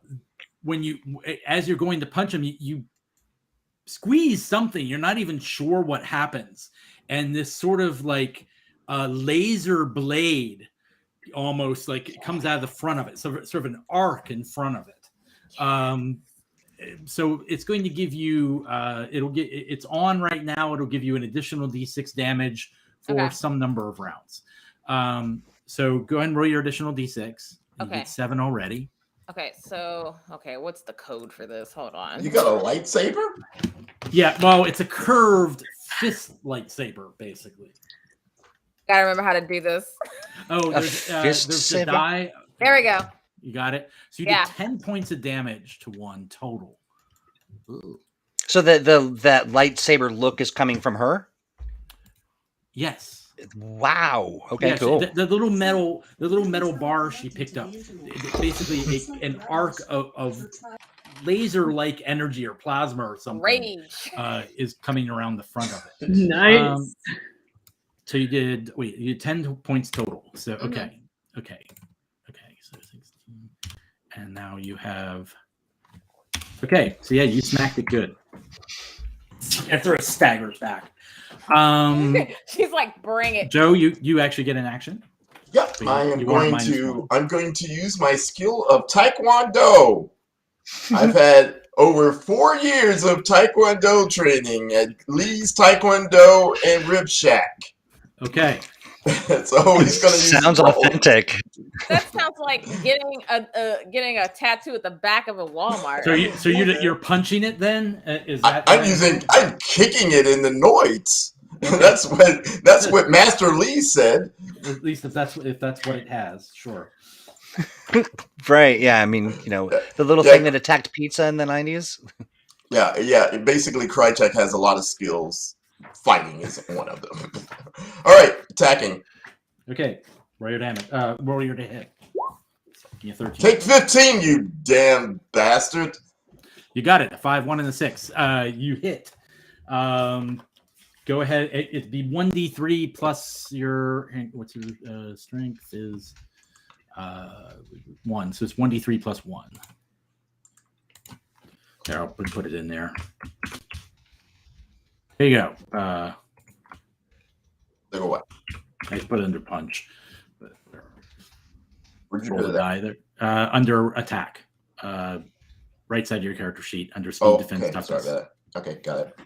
you're going to punch him, you squeeze something. You're not even sure what happens. And this sort of like laser blade almost like it comes out of the front of it. So sort of an arc in front of it. So it's going to give you it's on right now. It'll give you an additional d6 damage for some number of rounds. So go ahead and roll your additional d6. You get 7 already. Okay, so what's the code for this? Hold on. You got a lightsaber? Yeah, well, it's a curved fist lightsaber, basically. Gotta remember how to do this. Oh, there's the die. There we go. You got it. So you did 10 points of damage to one total. Ooh. So that lightsaber look is coming from her? Yes. Wow. Okay, yes, cool. The little metal bar she picked up, basically an arc of laser-like energy or plasma or something. Rage is coming around the front of it. Nice. So you did 10 points total. So okay. So 16, and now you have. Okay, so yeah, you smacked it good. After it staggers back. She's like, bring it. Joe, you actually get an action. Yep, I'm going to use my skill of Taekwondo. I've had over 4 years of Taekwondo training at Lee's Taekwondo and Rib Shack. Okay. So he's going to use. Sounds authentic. That sounds like getting a tattoo at the back of a Walmart. So you're punching it then? Is that? I'm kicking it in the noids. That's what Master Lee said. At least if that's what it has, sure. Right. Yeah. I mean, the little thing that attacked pizza in the 90s. Yeah. Basically, Krychek has a lot of skills. Fighting is one of them. All right, attacking. Okay, roll your damage. Roll your to hit. You 13. Take 15, you damn bastard. You got it. A 5, 1, and a 6. You hit. Go ahead. It'd be 1d3 plus your. What's your strength is 1. So it's 1d3 plus 1. There, I'll put it in there. There you go. There go what? I put it under punch. Where'd you Roll put the that? die there. Under attack. Right side of your character sheet. Under speed, defense, okay. toughness. Sorry about that. Okay, got it.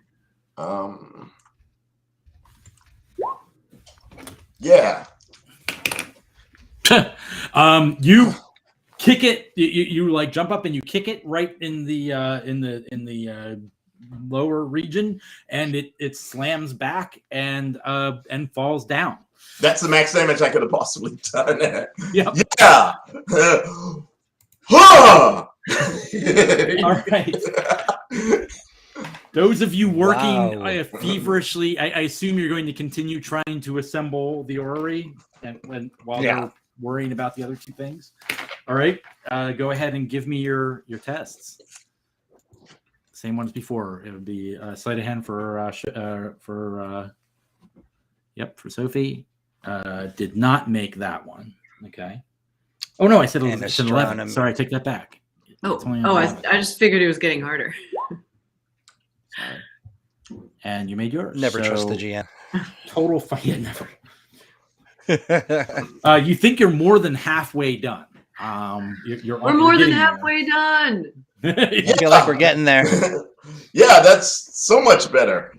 Yeah. You kick it. You like jump up and you kick it right in the lower region, and it slams back and falls down. That's the max damage I could have possibly done. Yep. Yeah. Huh! All right. Those of you working Wow. feverishly, I assume you're going to continue trying to assemble the orrery while they're worrying about the other two things. All right. Go ahead and give me your tests. Same ones before. It would be sleight of hand for Sophie. Did not make that one. Okay. Oh no, I said it's an 11. Sorry, I take that back. I just figured it was getting harder. Sorry. And you made yours. Never trust the GM. Total fight. Yeah, never. You think you're more than halfway done. We're more than halfway done. I feel like we're getting there. Yeah, that's so much better.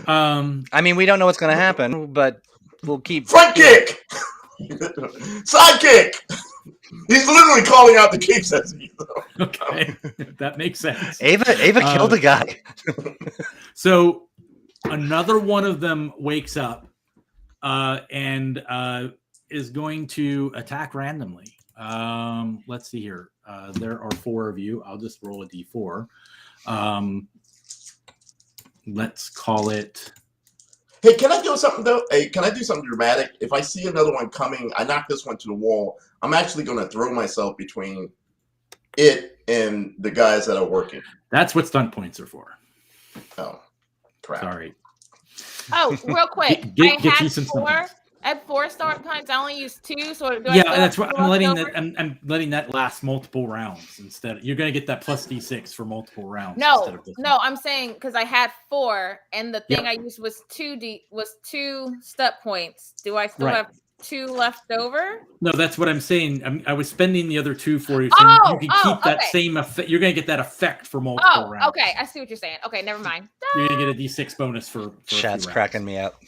I mean, we don't know what's going to happen, but we'll keep. Front kick! Side kick! He's literally calling out the kicks at me. Okay, that makes sense. Ava killed a guy. So another one of them wakes up and is going to attack randomly. Let's see here. There are 4 of you. I'll just roll a d4. Let's call it. Hey, can I do something though? Hey, can I do something dramatic? If I see another one coming, I knock this one to the wall. I'm actually going to throw myself between it and the guys that are working. That's what stunt points are for. Oh, crap. Sorry. Oh, real quick. Get I you had some 4. stunt I had 4 start points. I only used 2. So do I Yeah, still that's have what 2 I'm letting left that. over? I'm letting that last multiple rounds instead. You're gonna get that plus d6 for multiple rounds. No, instead of this no, I'm saying because I had 4, and the thing Yep. I used was 2 step points. Do I still Right. have 2 left over? No, that's what I'm saying. I was spending the other 2 for you, so Oh, you can oh, keep that okay. same effect. You're gonna get that effect for multiple Oh, rounds. okay. I see what you're saying. Okay, never mind. You're gonna get a d6 bonus for a few Chat's rounds. cracking me up.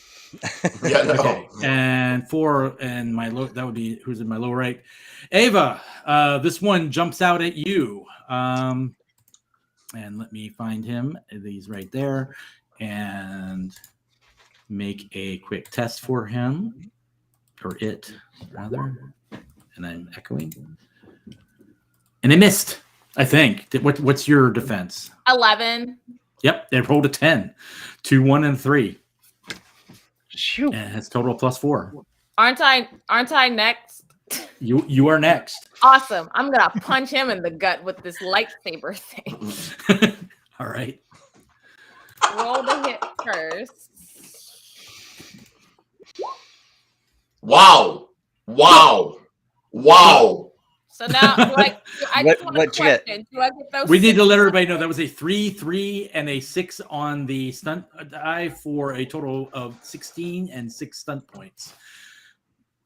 Yeah, no. Okay, and 4 and my low. That would be who's in my low right. Ava, this one jumps out at you. And let me find him. He's right there, and make a quick test for him, or it rather. And I'm echoing, and I missed. I think. What's your defense? 11. Yep, they rolled a 10, 2, 1, and 3. Shoot. And it's total plus 4. Aren't I next? You are next. Awesome. I'm gonna punch him in the gut with this lightsaber thing. All right. Roll the hit first. Wow. Wow. Wow. So now, I just want a What'd you get? question. Do I get those? We need to 6 let everybody know that was a 3, 3, and a 6 on the stunt die for a total of 16 and 6 stunt points.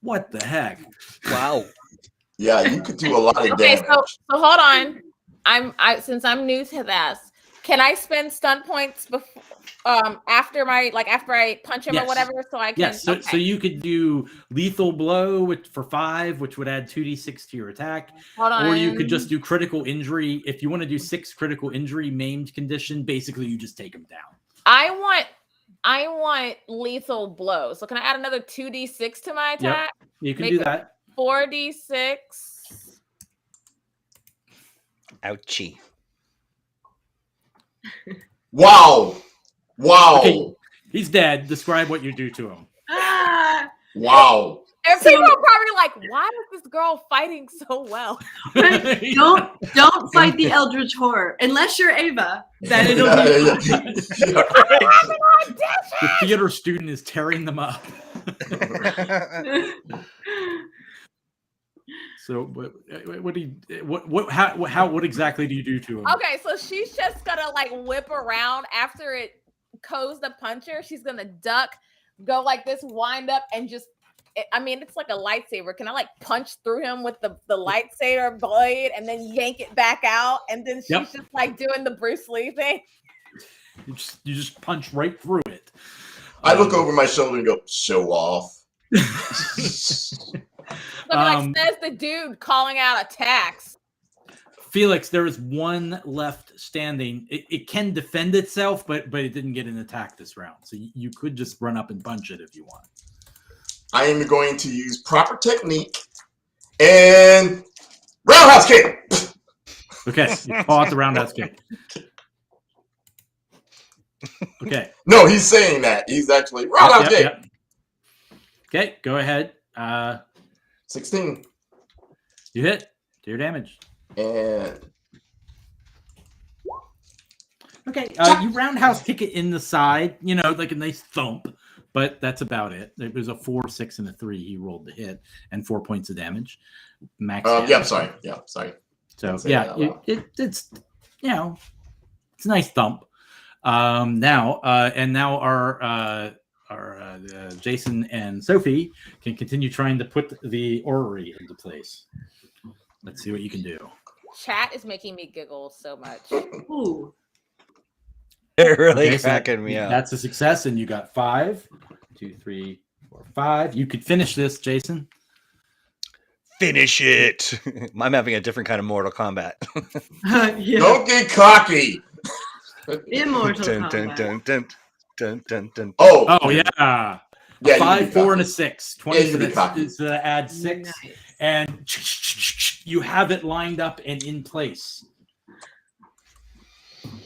What the heck? Wow. Yeah, you could do a lot of Okay, damage. so hold on. Since I'm new to this, can I spend stunt points before, after I punch him Yes. or whatever? So I can. Yes, so you could do lethal blow for 5, which would add 2d6 to your attack. Hold on. Or you could just do critical injury. If you want to do 6 critical injury maimed condition, basically you just take them down. I want lethal blow. So can I add another 2d6 to my attack? You can Make do it- that. 4d6. Ouchie. Wow. Wow. Okay. He's dead. Describe what you do to him. Ah, Wow. And So- people are probably like, why is this girl fighting so well? don't fight the Eldritch Horror unless you're Ava. Then it'll be Yeah. The theater student is tearing them up. So, what exactly do you do to him? Okay, so she's just gonna like whip around after it goes the puncher. She's gonna duck, go like this, wind up, and just. I mean, it's like a lightsaber. Can I like punch through him with the lightsaber blade and then yank it back out? And then she's just like doing the Bruce Lee thing. You just punch right through it. I look over my shoulder and go, show off. So like says the dude calling out attacks. Felix, there is one left standing. It can defend itself, but it didn't get an attack this round. So you could just run up and punch it if you want. I am going to use proper technique and roundhouse kick. Okay, you call out the roundhouse kick. Okay. No, he's saying that. He's actually roundhouse kick. Yep. Okay, go ahead. 16. You hit. Do your damage. And Okay, you roundhouse kick it in the side, like a nice thump, but that's about it. It was a 4, 6, and a 3. He rolled the hit and 4 points of damage. Max damage. yeah, sorry. Yeah, sorry. So Say yeah, that out loud. it's it's a nice thump. Now our Jason and Sophie can continue trying to put the orrery into place. Let's see what you can do. Chat is making me giggle so much. Ooh. They're really Okay, so cracking me up. That's a success, and you got 5, 2, 3, 4, 5. You could finish this, Jason. Finish it. I'm having a different kind of Mortal Kombat. Yeah. Don't get cocky. Immortal Dun, dun, Kombat. dun, dun, dun, dun, dun, dun. Oh, Oh yeah. Yeah, you can 5, be 4, and a cocky. 6. Yeah, 20, you so can be that's cocky. is add 6. Nice. And you have it lined up and in place.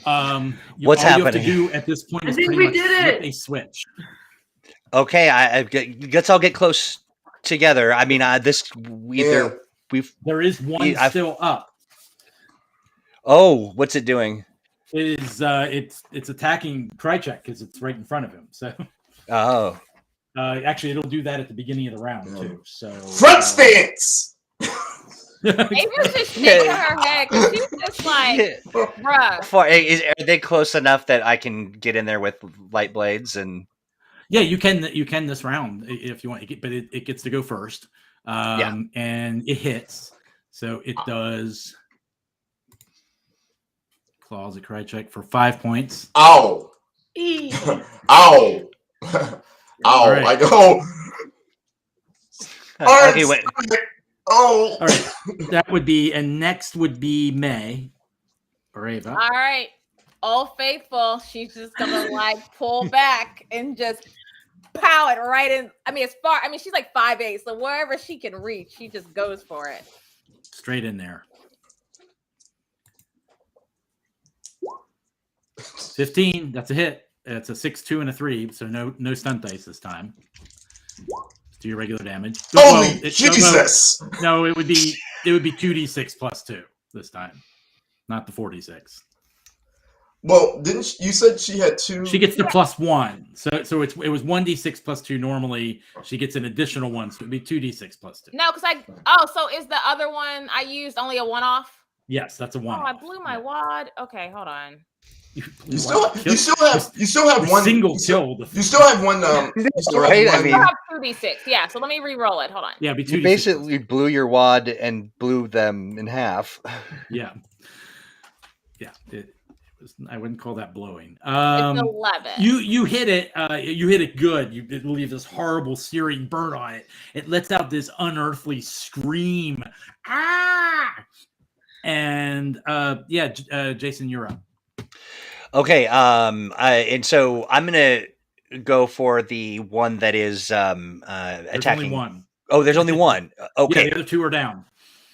What's all you have to happening? do at this point I is think pretty we much did flip it. a switch. Okay, let's all get close together. I mean, Yeah. we've. There is one I've- still up. Oh, what's it doing? It is it's attacking Krychek because it's right in front of him. So Oh, actually, it'll do that at the beginning of the round too. So Front stance. Ava's just shaking her head because she's just like, bruh. Are they close enough that I can get in there with light blades and? Yeah, you can this round if you want, but it gets to go first. Yeah. And it hits. So it does claws a Krychek for 5 points. Ow. Eee. Ow. Ow. right. I go. Okay, wait. Oh. All right. That would be, and next would be May or Ava. All right. Old Faithful. She's just gonna like pull back and just pow it right in. I mean, she's like 5'8", so wherever she can reach, she just goes for it. Straight in there. 15. That's a hit. It's a 6, 2, and a 3. So no stunt dice this time. Let's do your regular damage. Holy Jesus! No, it would be 2d6 plus 2 this time, not the 46. Well, didn't you said she had 2? She gets the plus 1. So it was 1d6 plus 2 normally. She gets an additional 1, so it'd be 2d6 plus 2. No, because so is the other one I used only a one-off? Yes, that's a 1. Oh, I blew my wad. Okay, hold on. You still have one single kill. You still have one. You still Right? have I one, mean- I have 2d6. Yeah, so let me re-roll it. Hold on. Yeah, be 2d6 You basically blew your wad and blew them in half. Yeah. It was. I wouldn't call that blowing. It's 11. You hit it. You hit it good. You did leave this horrible searing burn on it. It lets out this unearthly scream. Ah! And Jason, you're up. Okay, and so I'm gonna go for the one that is There's attacking. only one. Oh, there's only one. Yeah, Okay, the other 2 are down.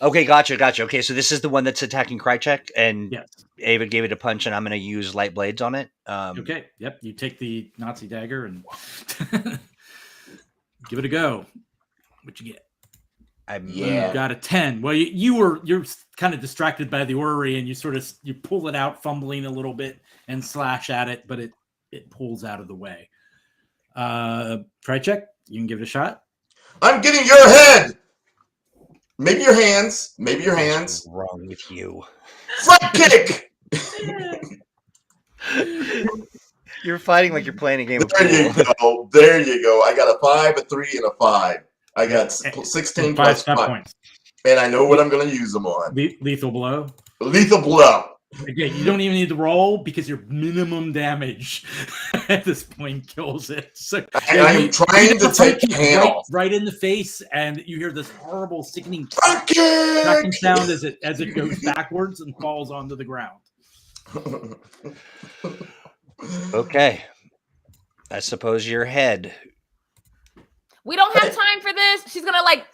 okay, gotcha. Okay, so this is the one that's attacking Krychek, and Yes. Ava gave it a punch, and I'm gonna use light blades on it. Okay. Yep. You take the Nazi dagger and give it a go. What you get? Yeah. You got a 10. Well, you're kind of distracted by the orrery, and you pull it out, fumbling a little bit, and slash at it, but it pulls out of the way. Krychek, you can give it a shot. I'm getting your head. Maybe your hands. Maybe your hands. What's wrong with you? Front kick. You're fighting like you're playing a game of There you pool. go. There you go. I got a 5, a 3, and a 5. I got 16 5 plus step 5. points. And I know what I'm going to use them on. Lethal blow. Lethal blow. Again, you don't even need to roll because your minimum damage at this point kills it. So I am trying to take the hand off. right in the face, and you hear this horrible, sickening Front cracking kick. sound as it goes backwards and falls onto the ground. Okay, I suppose your head. We don't have time for this. She's gonna like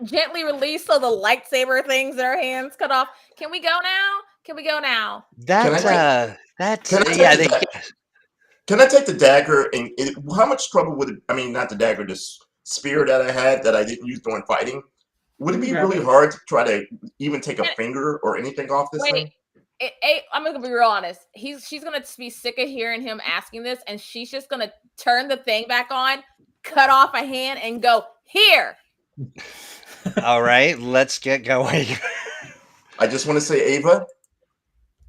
gently release so the lightsaber things in her hands cut off. Can we go now? Can I take the dagger and how much trouble would it? I mean, not the dagger, this spear that I had that I didn't use during fighting. Would it be really hard to try to even take a finger or anything off this thing? I'm gonna be real honest. She's gonna be sick of hearing him asking this, and she's just gonna turn the thing back on, cut off a hand, and go here. All right, let's get going. I just want to say, Ava,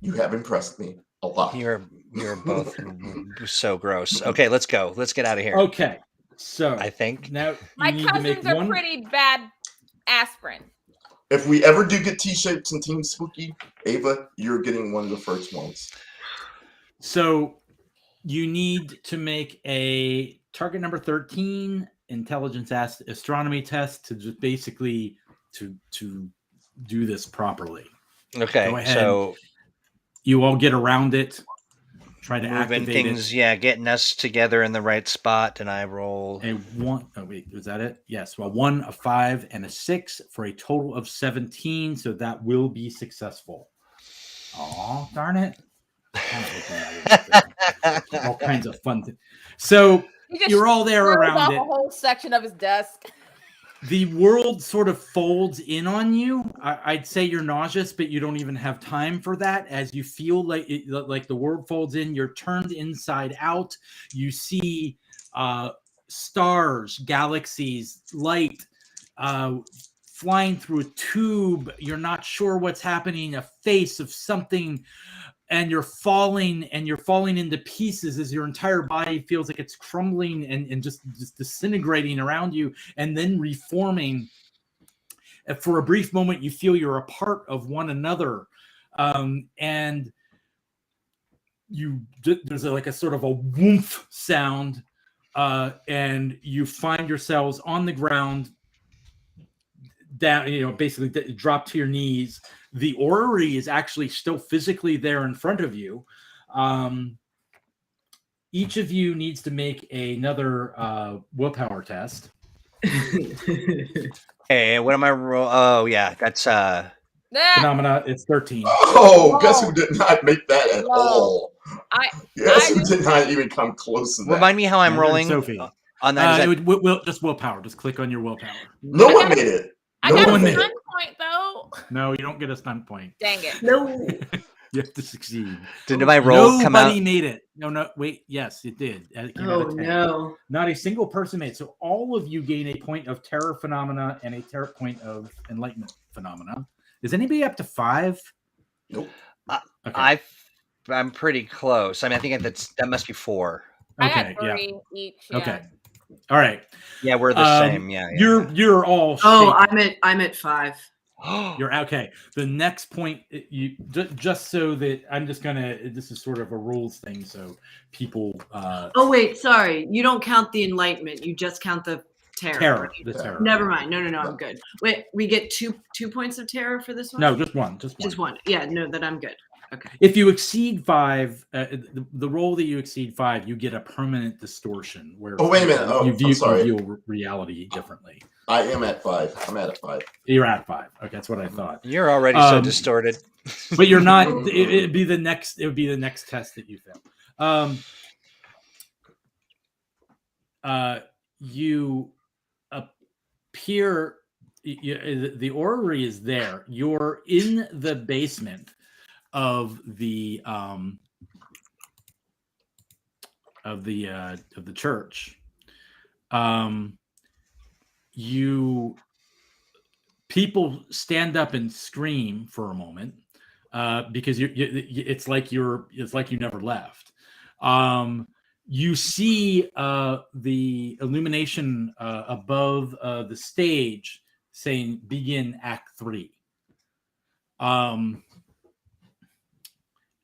you have impressed me a lot. You're both so gross. Okay, let's go. Let's get out of here. Okay, so I think now My you need to make cousins are one. pretty bad aspirin. If we ever do get T-shapes and Team Spooky, Ava, you're getting one of the first ones. So you need to make a target number 13 intelligence astronomy test to just basically to do this properly. Okay, Go ahead. so You all get around it. try to moving activate things, it. yeah, getting us together in the right spot, and I roll. A 1. Oh wait, was that it? Yes. Well, 1, a 5, and a 6 for a total of 17. So that will be successful. Oh, darn it! Kind of hoping that would be all kinds of fun things. So He just you're all there squirrels around off it. a whole section of his desk. The world sort of folds in on you. I'd say you're nauseous, but you don't even have time for that. As you feel like the world folds in, you're turned inside out. You see stars, galaxies, light flying through a tube. You're not sure what's happening. A face of something, and you're falling into pieces as your entire body feels like it's crumbling and just disintegrating around you and then reforming. And for a brief moment, you feel you're a part of one another. And there's like a sort of a woomph sound, and you find yourselves on the ground, down, basically drop to your knees. The orrery is actually still physically there in front of you. Each of you needs to make another willpower test. Hey, what am I roll? Oh yeah, that's Phenomena. It's 13. Oh, guess who did not make that at all? I Who did not even come close to that? remind me how I'm Andrew and rolling Sophie. on that. Just willpower. Just click on your willpower. No one made it. I No got a one made stun it. point though. No, you don't get a stunt point. Dang it. No. You have to succeed. Did my roll come out? Nobody made it. No, wait. Yes, it did. It came out Oh of 10. no. Not a single person made it. So all of you gain a point of terror phenomena and a terror point of enlightenment phenomena. Is anybody up to 5? Nope. Okay. I'm pretty close. I mean, I think that must be 4. I Okay. got 3 each. Yeah. Okay. All right. Yeah, we're the same. Yeah. You're all. Oh, shaken. I'm at 5. You're okay. The next point, you just so that I'm just gonna. This is sort of a rules thing, so people. Oh wait, sorry. You don't count the enlightenment. You just count the terror. Terror. Right? The terror. Never mind. No. I'm good. Wait, we get two points of terror for this one. No, just one. Just one. Yeah. No, then I'm good. Okay. If you exceed 5, the roll that you exceed 5, you get a permanent distortion where. Oh, wait a minute. Oh, you I'm sorry. view reality differently. I am at 5. I'm at a 5. You're at 5. Okay, that's what I thought. You're already so distorted. But you're not. It'd be the next. It would be the next test that you fail. You appear. The orrery is there. You're in the basement of the church. People stand up and scream for a moment because it's like you never left. You see the illumination above the stage saying begin Act 3.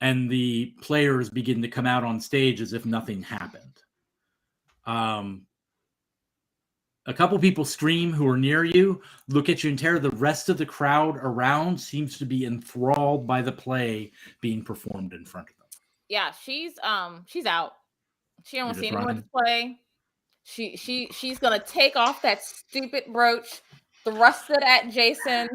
And the players begin to come out on stage as if nothing happened. A couple people scream who are near you, look at you in terror. The rest of the crowd around seems to be enthralled by the play being performed in front of them. Yeah, she's out. She don't see anyone to play. She's gonna take off that stupid brooch, thrust it at Jason.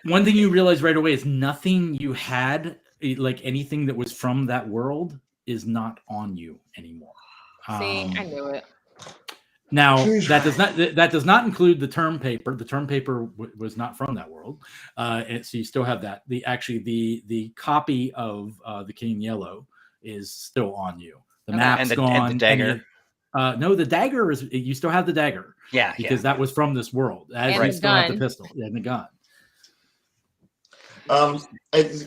One thing you realize right away is nothing you had, like anything that was from that world, is not on you anymore. See, I knew it. Now that does not include the term paper. The term paper was not from that world, and so you still have that. The copy of the King in Yellow is still on you. The map's gone. And the dagger. No, the dagger is. You still have the dagger. Yeah, because that was from this world. As and you still have the gun. pistol and the gun.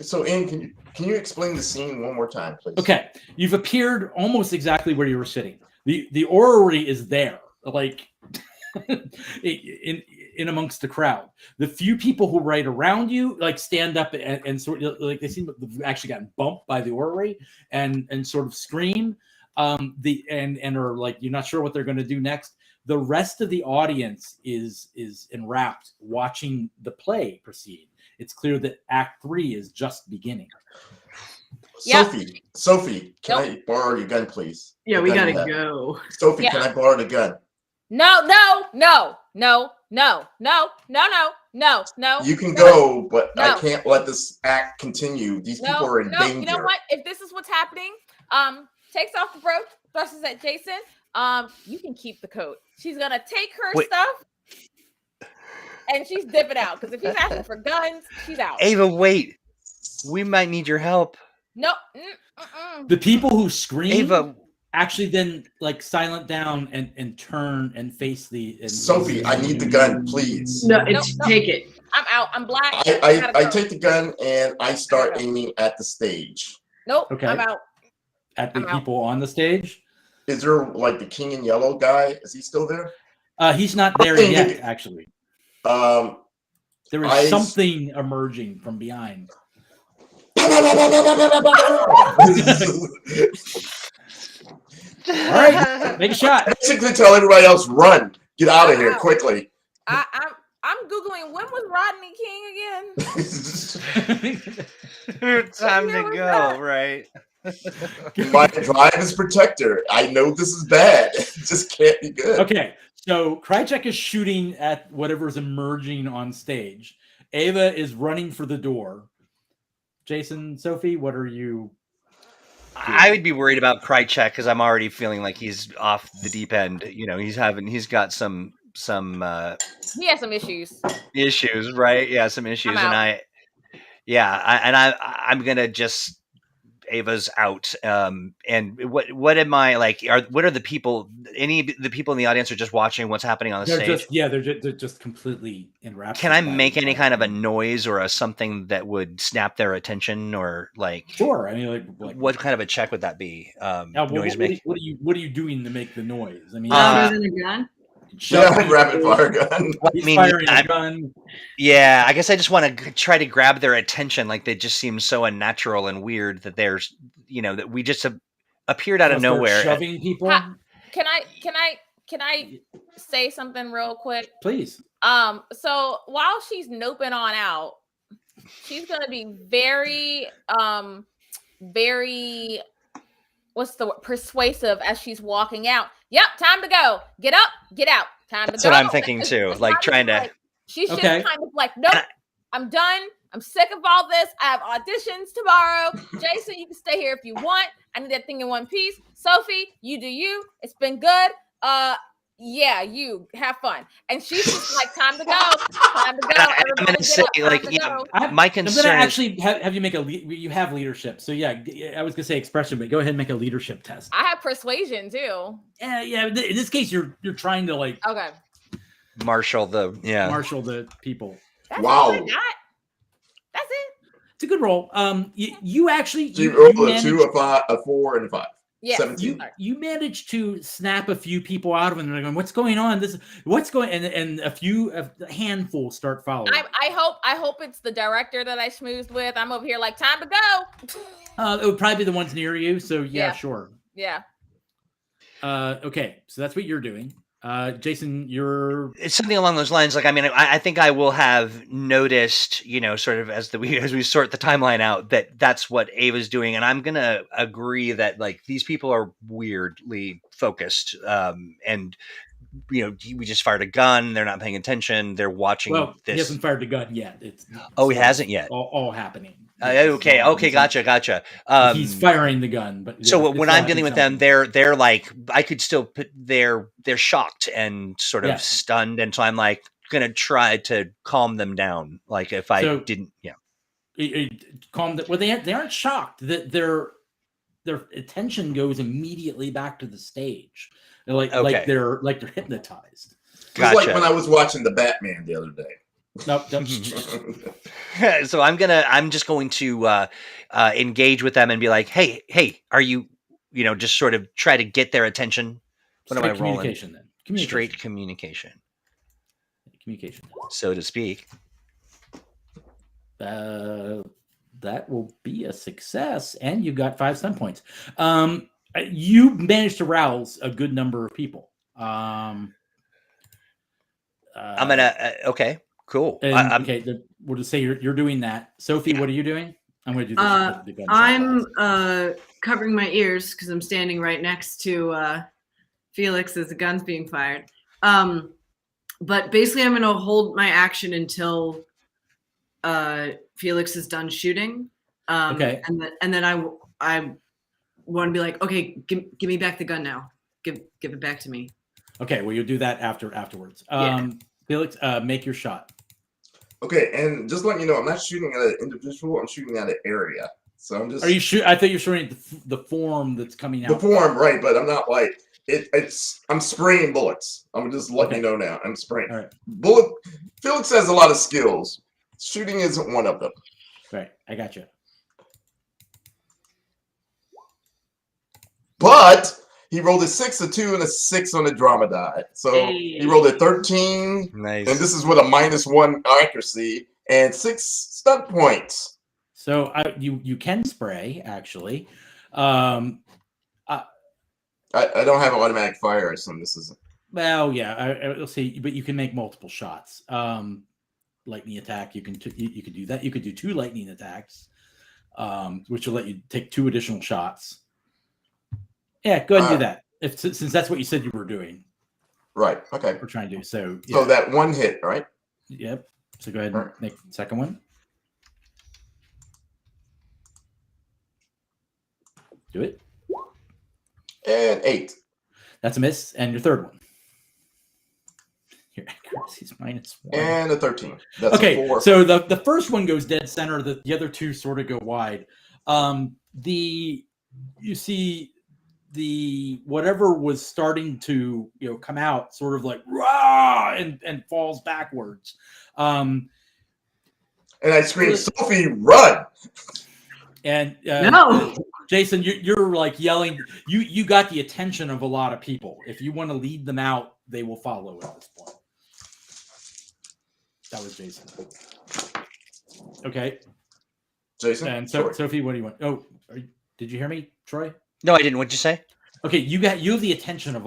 So, Ian, can you explain the scene one more time, please? Okay, you've appeared almost exactly where you were sitting. The orrery is there, like in amongst the crowd. The few people who are right around you, like, stand up and sort of like they seem to have actually gotten bumped by the orrery and sort of scream. And are like, you're not sure what they're going to do next. The rest of the audience is enwrapped watching the play proceed. It's clear that Act 3 is just beginning. Yep. Sophie, can Nope. I borrow your gun, please? Yeah, The we gun gotta you have. go. Sophie, Yeah. can I borrow the gun? No. You can no, go, but I No. can't let this act continue. These people are in danger. You know what? If this is what's happening, takes off the brooch, thrusts at Jason. You can keep the coat. She's gonna take her Wait. stuff and she's dipping out because if he's asking for guns, she's out. Ava, wait. We might need your help. No. The people who scream Ava, actually then like silent down and turn and face the. And Sophie, I need the gun, please. No, No. take it. I'm out. I'm black. I Gotta go. take the gun and I start Gotta go. aiming at the stage. Nope. Okay. I'm out. at the I'm out. people on the stage. Is there like the King in Yellow guy? Is he still there? He's not there yet, actually. Um, There is I- something emerging from behind. All right, make a shot. Basically, tell everybody else, run, get out of here Wow. quickly. I'm googling when was Rodney King again. time year to was go, that? right? My drive is protector. I know this is bad. It just can't be good. Okay, so Krychek is shooting at whatever's emerging on stage. Ava is running for the door. Jason, Sophie, what are you? I would be worried about Krychek because I'm already feeling like he's off the deep end. You know, he's got some He has some issues. issues, right? Yeah, some issues, I'm and out. I'm gonna just Ava's out. And what am I like? What are the people? The people in the audience are just watching what's happening on the stage. They're just completely enraptured. Can I by make it. any kind of a noise or something that would snap their attention, or like? Sure. I mean, like What kind of a check would that be? Now, Noise what making. are you doing to make the noise? I mean, Other than a gun? Yeah, rapid fire gun. He's I mean, firing I- a gun. Yeah, I guess I just want to try to grab their attention. Like they just seem so unnatural and weird that there's, that we just appeared out of Start nowhere. shoving people. Can I say something real quick? Please. So while she's noping on out, she's gonna be very what's the word? Persuasive as she's walking out. Yep, time to go. Get up, get out. Time That's to go. what I'm thinking too. It's Like not trying even to. like- she's just Okay. kind of like, nope, I'm done. I'm sick of all this. I have auditions tomorrow. Jason, you can stay here if you want. I need that thing in one piece. Sophie, you do you. It's been good. Yeah, you have fun. And she's just like, time to go. Time to go. I'm Everybody gonna get say, up. Time like, to you go. know, I'm my going to concern is actually have you make you have leadership. So yeah, I was going to say expression, but go ahead and make a leadership test. I have persuasion too. Yeah. In this case, you're trying to like Okay. marshal the marshal the people. That's Wow. all I got. That's it. It's a good roll. You actually So you roll a managed- 2, a 5, a 4, and a 5. Yes. 17. you managed to snap a few people out of it, and they're going, "What's going on? What's going?" And a handful start following. I hope it's the director that I schmoozed with. I'm over here like, time to go. It would probably be the ones near you. So yeah. Sure. Yeah. Okay, so that's what you're doing. Jason, you're it's something along those lines. Like, I mean, I think I will have noticed, sort of as we sort the timeline out, that's what Ava's doing, and I'm gonna agree that like these people are weirdly focused, and we just fired a gun. They're not paying attention. They're watching well. He this. hasn't fired the gun yet. He hasn't yet. All happening. Okay, gotcha. He's firing the gun, but So it's when all I'm dealing with them, happening. they're like, I could still put they're shocked and sort of Yeah. stunned, and so I'm like gonna try to calm them down. Like if I didn't, Calm. Well, they aren't shocked. That their attention goes immediately back to the stage. Like they're hypnotized. It's like Gotcha. when I was watching the Batman the other day. Nope. So I'm just going to engage with them and be like, hey, are you, just sort of try to get their attention. What am I rolling? Communication then. Straight communication, Communication. so to speak. That will be a success, and you got 5 stun points. You managed to rouse a good number of people. I'm gonna okay, cool. We'll just say you're doing that. Sophie, Yeah. what are you doing? I'm going to do the gunshot. I'm covering my ears because I'm standing right next to Felix as the gun's being fired. But basically, I'm going to hold my action until Felix is done shooting. Okay. And then I want to be like, okay, give me back the gun now. Give it back to me. Okay, well, you'll do that afterwards. Yeah. Felix, make your shot. Okay, and just letting you know, I'm not shooting at an individual. I'm shooting at an area. So I'm just. Are you shooting? I thought you were shooting at the form that's coming out. The form, right? But I'm not like it's. I'm spraying bullets. I'm just letting you know now. I'm spraying. All right. Felix has a lot of skills. Shooting isn't one of them. Right, I got you. But he rolled a 6, a 2, and a 6 on the drama die. So he rolled a 13. Nice. And this is with a -1 accuracy and 6 stunt points. So you can spray actually. I don't have an automatic fire. I assume this isn't. Well, yeah, I'll see, but you can make multiple shots. Lightning attack, you could do that. You could do 2 lightning attacks, which will let you take 2 additional shots. Yeah, go ahead and do that. Since that's what you said you were doing. Right. Okay. We're trying to do so. Yeah. So that 1 hit, right? Yep. So go ahead and make the second one. Do it. And 8. That's a miss. And your third one. Your accuracy is -1. And a 13. That's okay. a 4. So the first one goes dead center. The other 2 sort of go wide. You see the whatever was starting to come out sort of like rah and falls backwards. And I scream, Sophie, run! And No. Jason, you're like yelling. You got the attention of a lot of people. If you want to lead them out, they will follow at this point. That was Jason. Okay. Jason. And Sophie, what do you want? Oh, did you hear me, Troy? No, I didn't. What'd you say? Okay, you have the attention of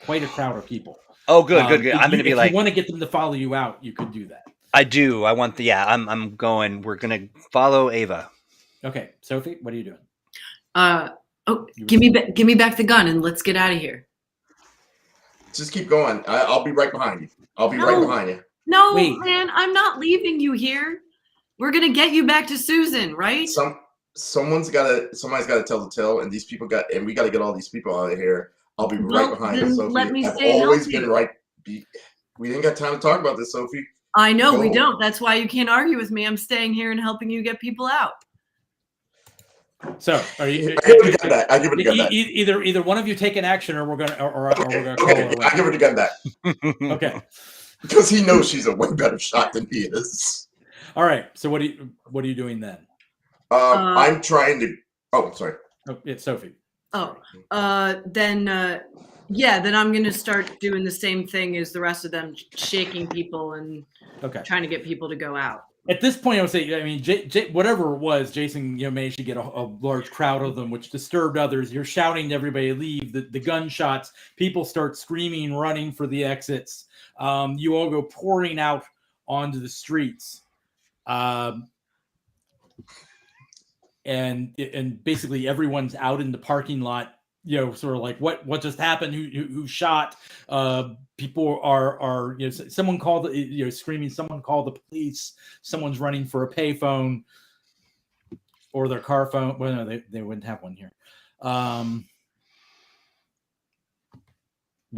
quite a crowd of people. Oh, good. I'm going to be if like, you want to get them to follow you out, you could do that. I do. I want I'm going. We're going to follow Ava. Okay, Sophie, what are you doing? Give me back the gun and let's get out of here. Just keep going. I'll be right behind you. Right behind you. No, Wait. man, I'm not leaving you here. We're gonna get you back to Susan, right? Somebody's got to tell the tale, and we got to get all these people out of here. I'll be right behind you, Sophie. Let me I've stay and always help been you. right. We didn't got time to talk about this, Sophie. I know Go. we don't. That's why you can't argue with me. I'm staying here and helping you get people out. So, are you? I give it a gun back. I give it a gun back. Either one of you take an action, or we're gonna call Okay, it. I give it a gun back. Okay. Because he knows she's a way better shot than he is. All right. So what are you doing then? I'm trying to. Oh, sorry. Oh, it's Sophie. Then I'm gonna start doing the same thing as the rest of them, shaking people and trying to get people to go out. At this point, I would say, I mean, whatever it was, Jason, managed to get a large crowd of them, which disturbed others. You're shouting to everybody, leave. The gunshots, people start screaming, running for the exits. You all go pouring out onto the streets. And basically everyone's out in the parking lot, sort of like what just happened, who shot. People are someone called, screaming, someone called the police, someone's running for a payphone or their car phone. Well, no, they wouldn't have one here. What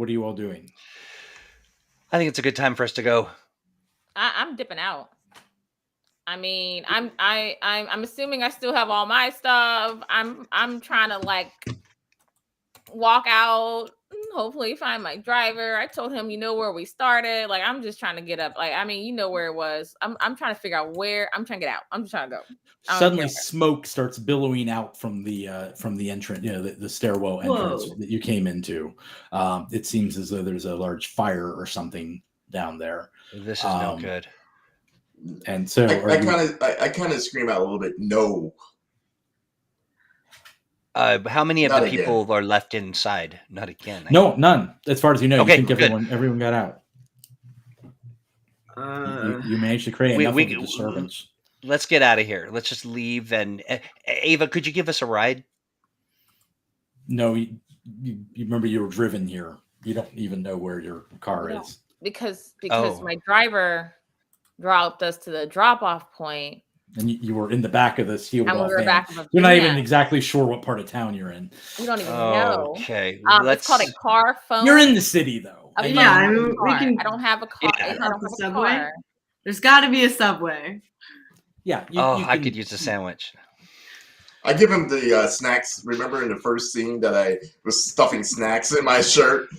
are you all doing? I think it's a good time for us to go. I'm dipping out. I mean, I'm assuming I still have all my stuff. I'm trying to like walk out, hopefully find my driver. I told him, where we started. Like, I'm just trying to get up. Like, I mean, where it was. I'm trying to figure out where. I'm trying to get out. I'm just trying to go. Suddenly, smoke starts billowing out from the entrance, the stairwell entrance that you came into. It seems as though there's a large fire or something down there. This is no good. And so I kind of scream out a little bit. No. How many of Not the people are left inside? Not again. No, none. As far as you know, Okay, you think everyone got out. You managed to create enough of a disturbance. let's get out of here. Let's just leave. And Ava, could you give us a ride? No, you remember you were driven here. You don't even know where your car No. is. Because Oh. my driver dropped us to the drop-off point. And you were in the back of the sealed And we off were van. back of a You're not van. even exactly sure what part of town you're in. We don't even know. Okay. It's called a car phone. You're in the city, though. I mean, we can- I don't have a car. Yeah. I don't have The a subway? car. There's got to be a subway. Yeah. I could use a sandwich. I give him the snacks. Remember in the first scene that I was stuffing snacks in my shirt? I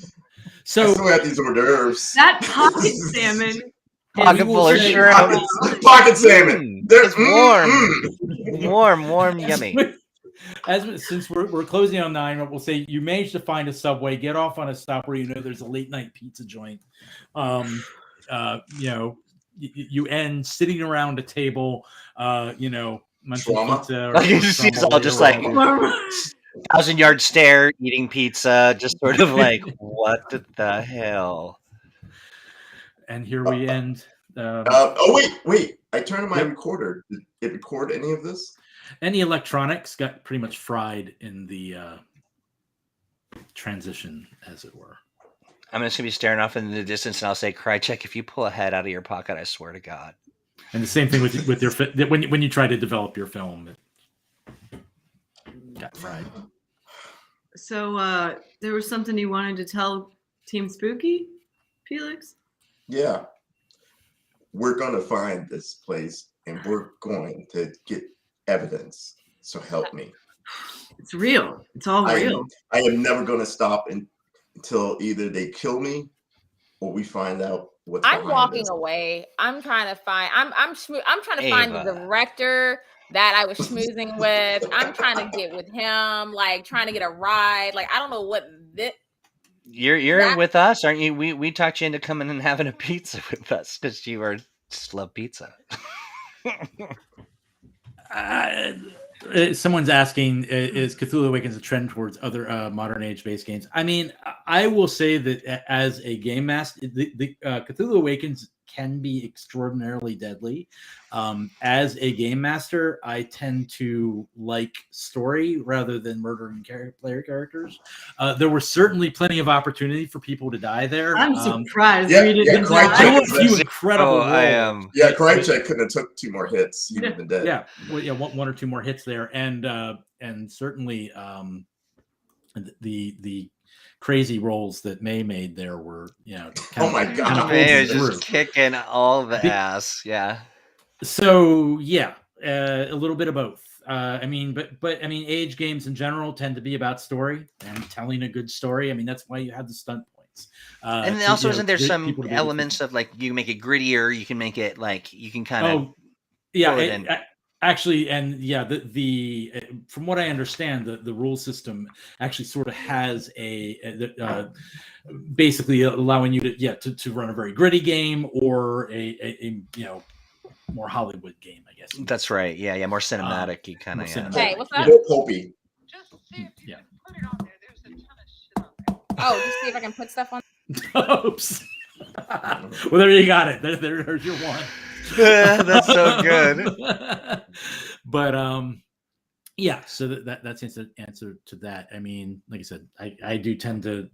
So still have these hors d'oeuvres. That pocket salmon. Pocket full of say- shrimp. Pocket salmon. There's It's warm, yummy. Since we're closing on 9, we'll say you managed to find a subway, get off on a stop where you know there's a late night pizza joint. You end sitting around a table, munching Trauma. pizza. Like, it's all just like 1,000-yard stare, eating pizza, just sort of like, what the hell? And here we end. Wait! I turned on my recorder. Did it record any of this? Any electronics got pretty much fried in the transition, as it were. I'm just gonna be staring off into the distance, and I'll say, "Krychek, if you pull a head out of your pocket, I swear to God." And the same thing with your when you try to develop your film, it got fried. So there was something you wanted to tell Team Spooky, Felix? Yeah. We're going to find this place and we're going to get evidence. So help me. It's real. It's all real. I am never going to stop until either they kill me or we find out what's I'm behind walking this. away. I'm trying to find. I'm trying to find the Ava. director that I was schmoozing with. I'm trying to get with him, like trying to get a ride. Like I don't know what this. You're with us, aren't you? We talked you into coming and having a pizza with us because you just love pizza. Someone's asking, is Cthulhu Awakens a trend towards other modern age based games? I mean, I will say that as a game master, the Cthulhu Awakens can be extraordinarily deadly. As a game master, I tend to like story rather than murdering player characters. There were certainly plenty of opportunity for people to die there. I'm surprised yeah, we didn't yeah, die. There were a few incredible rolls. I am. Yeah, Krychek couldn't have took 2 more hits. He would have been dead. Yeah, well, yeah, one or two more hits there, and certainly the crazy rolls that May made there were, Oh my God. May was just kicking all the ass. Yeah. So yeah, a little bit of both. I mean, but I mean, age games in general tend to be about story and telling a good story. I mean, that's why you have the stunt points. And also, isn't there some elements of like you can make it grittier? You can make it like you can kind of. Yeah, actually, and yeah, the from what I understand, the rule system actually sort of has basically allowing you to run a very gritty game or a more Hollywood game, I guess. That's right. Yeah, more cinematic. You kind of. Hey, what's up? More pulpy. Yeah. Oh, just see if I can put stuff on. Oops. Well, there you got it. There's your one. That's so good. But yeah, so that's the answer to that. I mean, like I said, I do tend to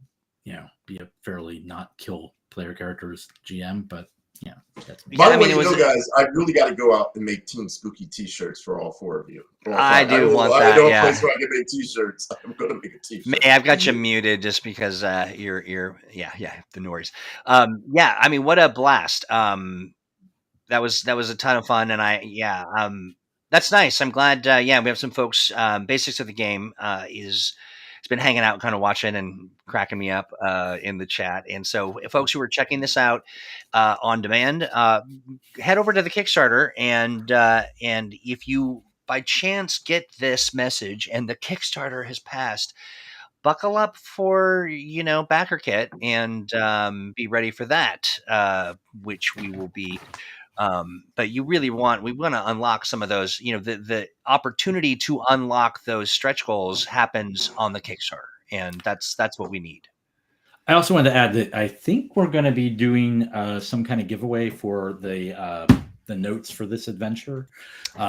be a fairly not kill player characters GM, but yeah, that's me. By the way, guys, I really got to go out and make Team Spooky T-shirts for all 4 of you. I do want that. I know a place where I can make T-shirts. I'm going to make a T-shirt. May, I've got you muted just because you're the noise. Yeah, I mean, what a blast. That was a ton of fun, and that's nice. I'm glad. We have some folks. Basics of the game has been hanging out, kind of watching and cracking me up in the chat. And so, folks who are checking this out on demand, head over to the Kickstarter, and if you by chance get this message and the Kickstarter has passed, buckle up for backer kit and be ready for that, which we will be. But we want to unlock some of those, the opportunity to unlock those stretch goals happens on the Kickstarter, and that's what we need. I also wanted to add that I think we're going to be doing some kind of giveaway for the notes for this adventure.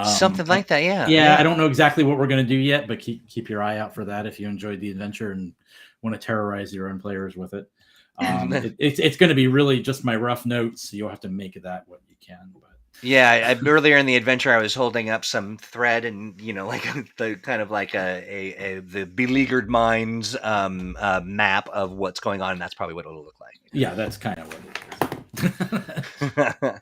Something like that, yeah. Yeah, I don't know exactly what we're going to do yet, but keep your eye out for that if you enjoyed the adventure and want to terrorize your own players with it. It's going to be really just my rough notes, so you'll have to make of that what you can. But yeah, earlier in the adventure, I was holding up some thread, and like the kind of like the beleaguered minds map of what's going on, and that's probably what it'll look like. Yeah, that's kind of what it is.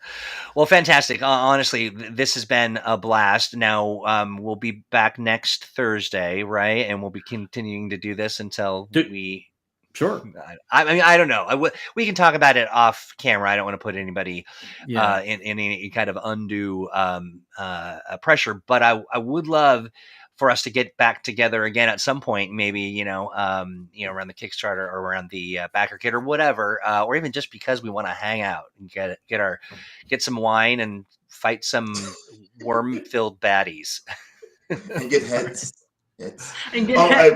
Well, fantastic. Honestly, this has been a blast. Now, we'll be back next Thursday, right? And we'll be continuing to do this until we. Sure. I mean, I don't know. We can talk about it off camera. I don't want to put anybody in any kind of undue pressure, but I would love for us to get back together again at some point, maybe, around the Kickstarter or around the backer kit or whatever, or even just because we want to hang out and get some wine and fight some worm-filled baddies. And get heads. And get by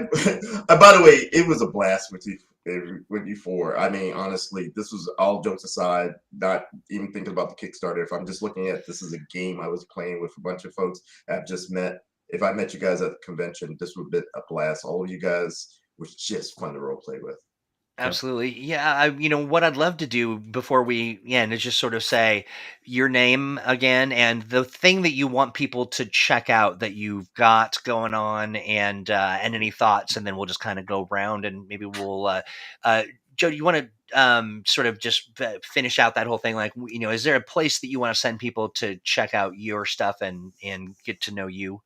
the way, it was a blast with you four. I mean, honestly, this was, all jokes aside, not even thinking about the Kickstarter. If I'm just looking at this as a game I was playing with a bunch of folks I've just met. If I met you guys at the convention, this would have been a blast. All of you guys was just fun to role play with. Absolutely. Yeah. What I'd love to do before we end is just sort of say your name again and the thing that you want people to check out that you've got going on and any thoughts. And then we'll just kind of go around and maybe we'll, Joe, do you want to sort of just finish out that whole thing? Like, is there a place that you want to send people to check out your stuff and get to know you?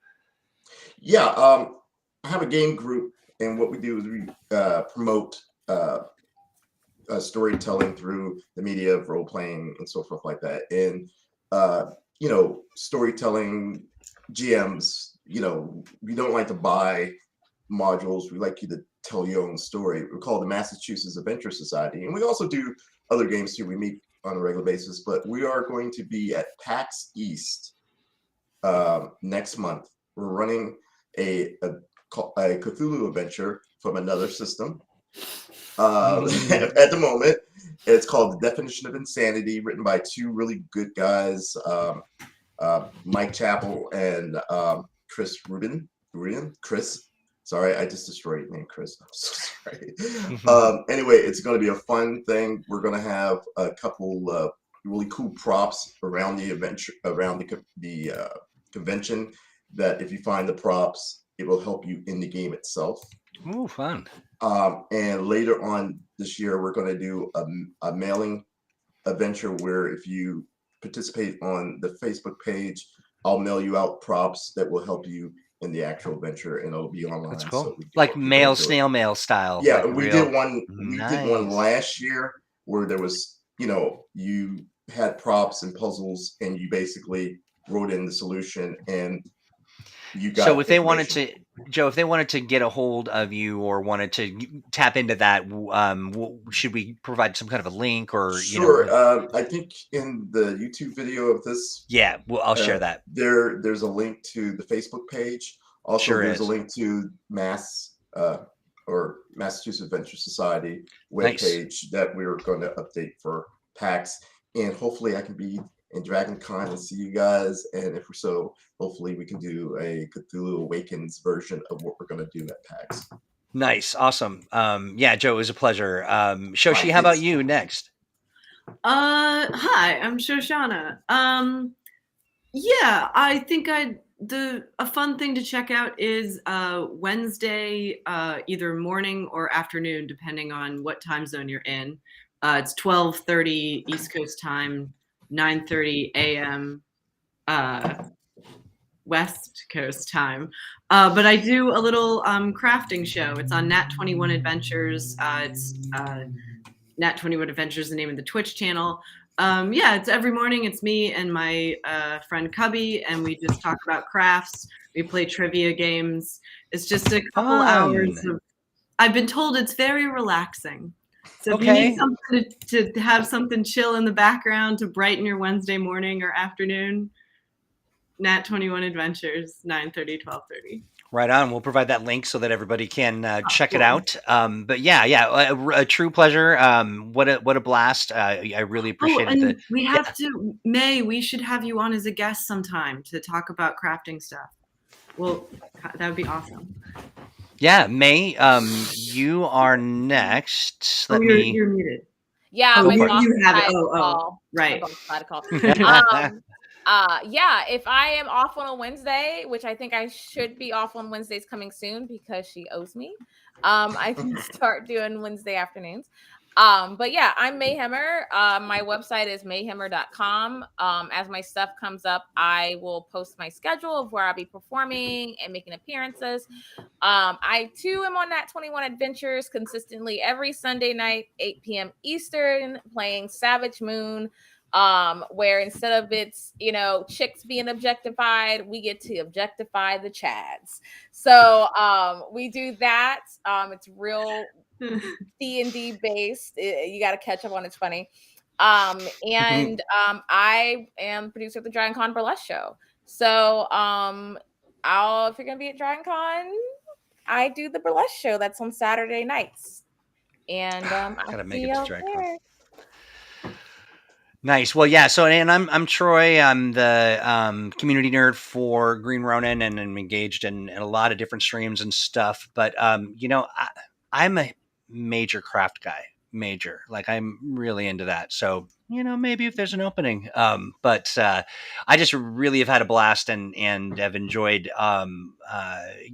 Yeah. I have a game group, and what we do is we promote storytelling through the media of role playing and so forth like that. And storytelling GMs, we don't like to buy modules. We like you to tell your own story. We're called the Massachusetts Adventure Society, and we also do other games too. We meet on a regular basis, but we are going to be at PAX East next month. We're running a Cthulhu adventure from another system. At the moment, it's called The Definition of Insanity, written by two really good guys, Mike Chappell and Chris Rubin. Chris, sorry, I just destroyed your name, Chris. I'm so sorry. Anyway, it's going to be a fun thing. We're going to have a couple really cool props around the adventure, around the convention. That if you find the props, it will help you in the game itself. Ooh, fun. And later on this year, we're going to do a mailing adventure where if you participate on the Facebook page, I'll mail you out props that will help you in the actual adventure, and it'll be online. That's cool. So like snail mail style. Yeah, like we real... did one. Nice. We did one last year where there was, you had props and puzzles, and you basically wrote in the solution, and you got. So if they wanted to, Joe, if they wanted to get a hold of you or wanted to tap into that, should we provide some kind of a link or? Sure. I think in the YouTube video of this. Yeah, well, I'll share that. There's a link to the Facebook page. Also, there's a link to Massachusetts Adventure Society webpage that we're going to update for PAX, and hopefully I can be in Dragon Con and see you guys, and if we're so, hopefully we can do a Cthulhu Awakens version of what we're going to do at PAX. Nice, awesome. Yeah, Joe, it was a pleasure. Shoshi, how about you next? Hi, I'm Shoshana. Yeah, I think a fun thing to check out is Wednesday, either morning or afternoon, depending on what time zone you're in. It's 12:30 East Coast time. 9:30 a.m. West Coast time. But I do a little crafting show. It's on Nat 21 Adventures. It's Nat 21 Adventures, the name of the Twitch channel. It's every morning. It's me and my friend Cubby, and we just talk about crafts. We play trivia games. It's just a couple hours of. I've been told it's very relaxing. So if you need something to have something chill in the background to brighten your Wednesday morning or afternoon, Nat 21 Adventures, 9:30, 12:30. Right on. We'll provide that link so that everybody can check it cool. out. But yeah, a true pleasure. What a blast. I really Oh, appreciated the. and we have to, May, we should have you on as a guest sometime to talk about crafting stuff. Well, that would be awesome. Yeah, May, you are next. Oh, Let me. you're muted. Yeah, Oh, my for it. boss you have it. decided to Oh, call. My right. boss decided to call. Yeah, if I am off on a Wednesday, which I think I should be off on Wednesdays coming soon because she owes me, I can start doing Wednesday afternoons. But yeah, I'm Mayhemmer. My website is mayhemmer.com. As my stuff comes up, I will post my schedule of where I'll be performing and making appearances. I too am on Nat 21 Adventures consistently every Sunday night, 8 p.m. Eastern, playing Savage Moon. Where instead of it's, chicks being objectified, we get to objectify the chads. So we do that. It's real D&D based. You got to catch up on. It's funny. And I am producer of the Dragon Con Burlesque show. So if you're gonna be at Dragon Con, I do the burlesque show that's on Saturday nights. And I'll Gotta make see it to you Dragon there. Nice. Well, yeah. So, and I'm Troy. I'm the community nerd for Green Ronin, and I'm engaged in a lot of different streams and stuff. But I'm a major craft guy. Major, like I'm really into that. So maybe if there's an opening. But I just really have had a blast and have enjoyed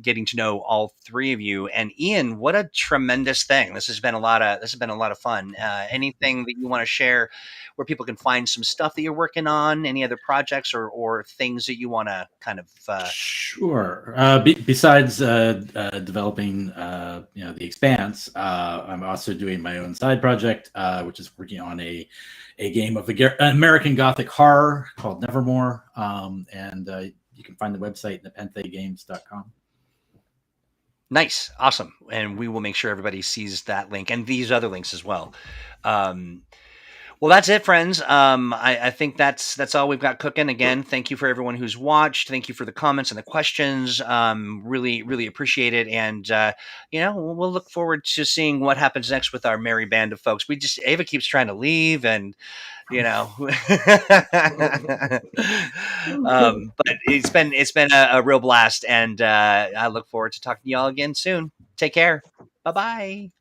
getting to know all three of you. And Ian, what a tremendous thing! This has been a lot of fun. Anything that you want to share, where people can find some stuff that you're working on, any other projects or things that you want to kind of Sure. Besides developing the Expanse, I'm also doing my own side project, which is working on a game of American Gothic horror called Nevermore, and you can find the website nepenthegames.com. Nice. Awesome. And we will make sure everybody sees that link and these other links as well. Well, that's it, friends. I think that's all we've got cooking. Again, thank you for everyone who's watched. Thank you for the comments and the questions. Really, really appreciate it. And we'll look forward to seeing what happens next with our merry band of folks. Ava keeps trying to leave, and but it's been a real blast, and I look forward to talking to y'all again soon. Take care. Bye-bye.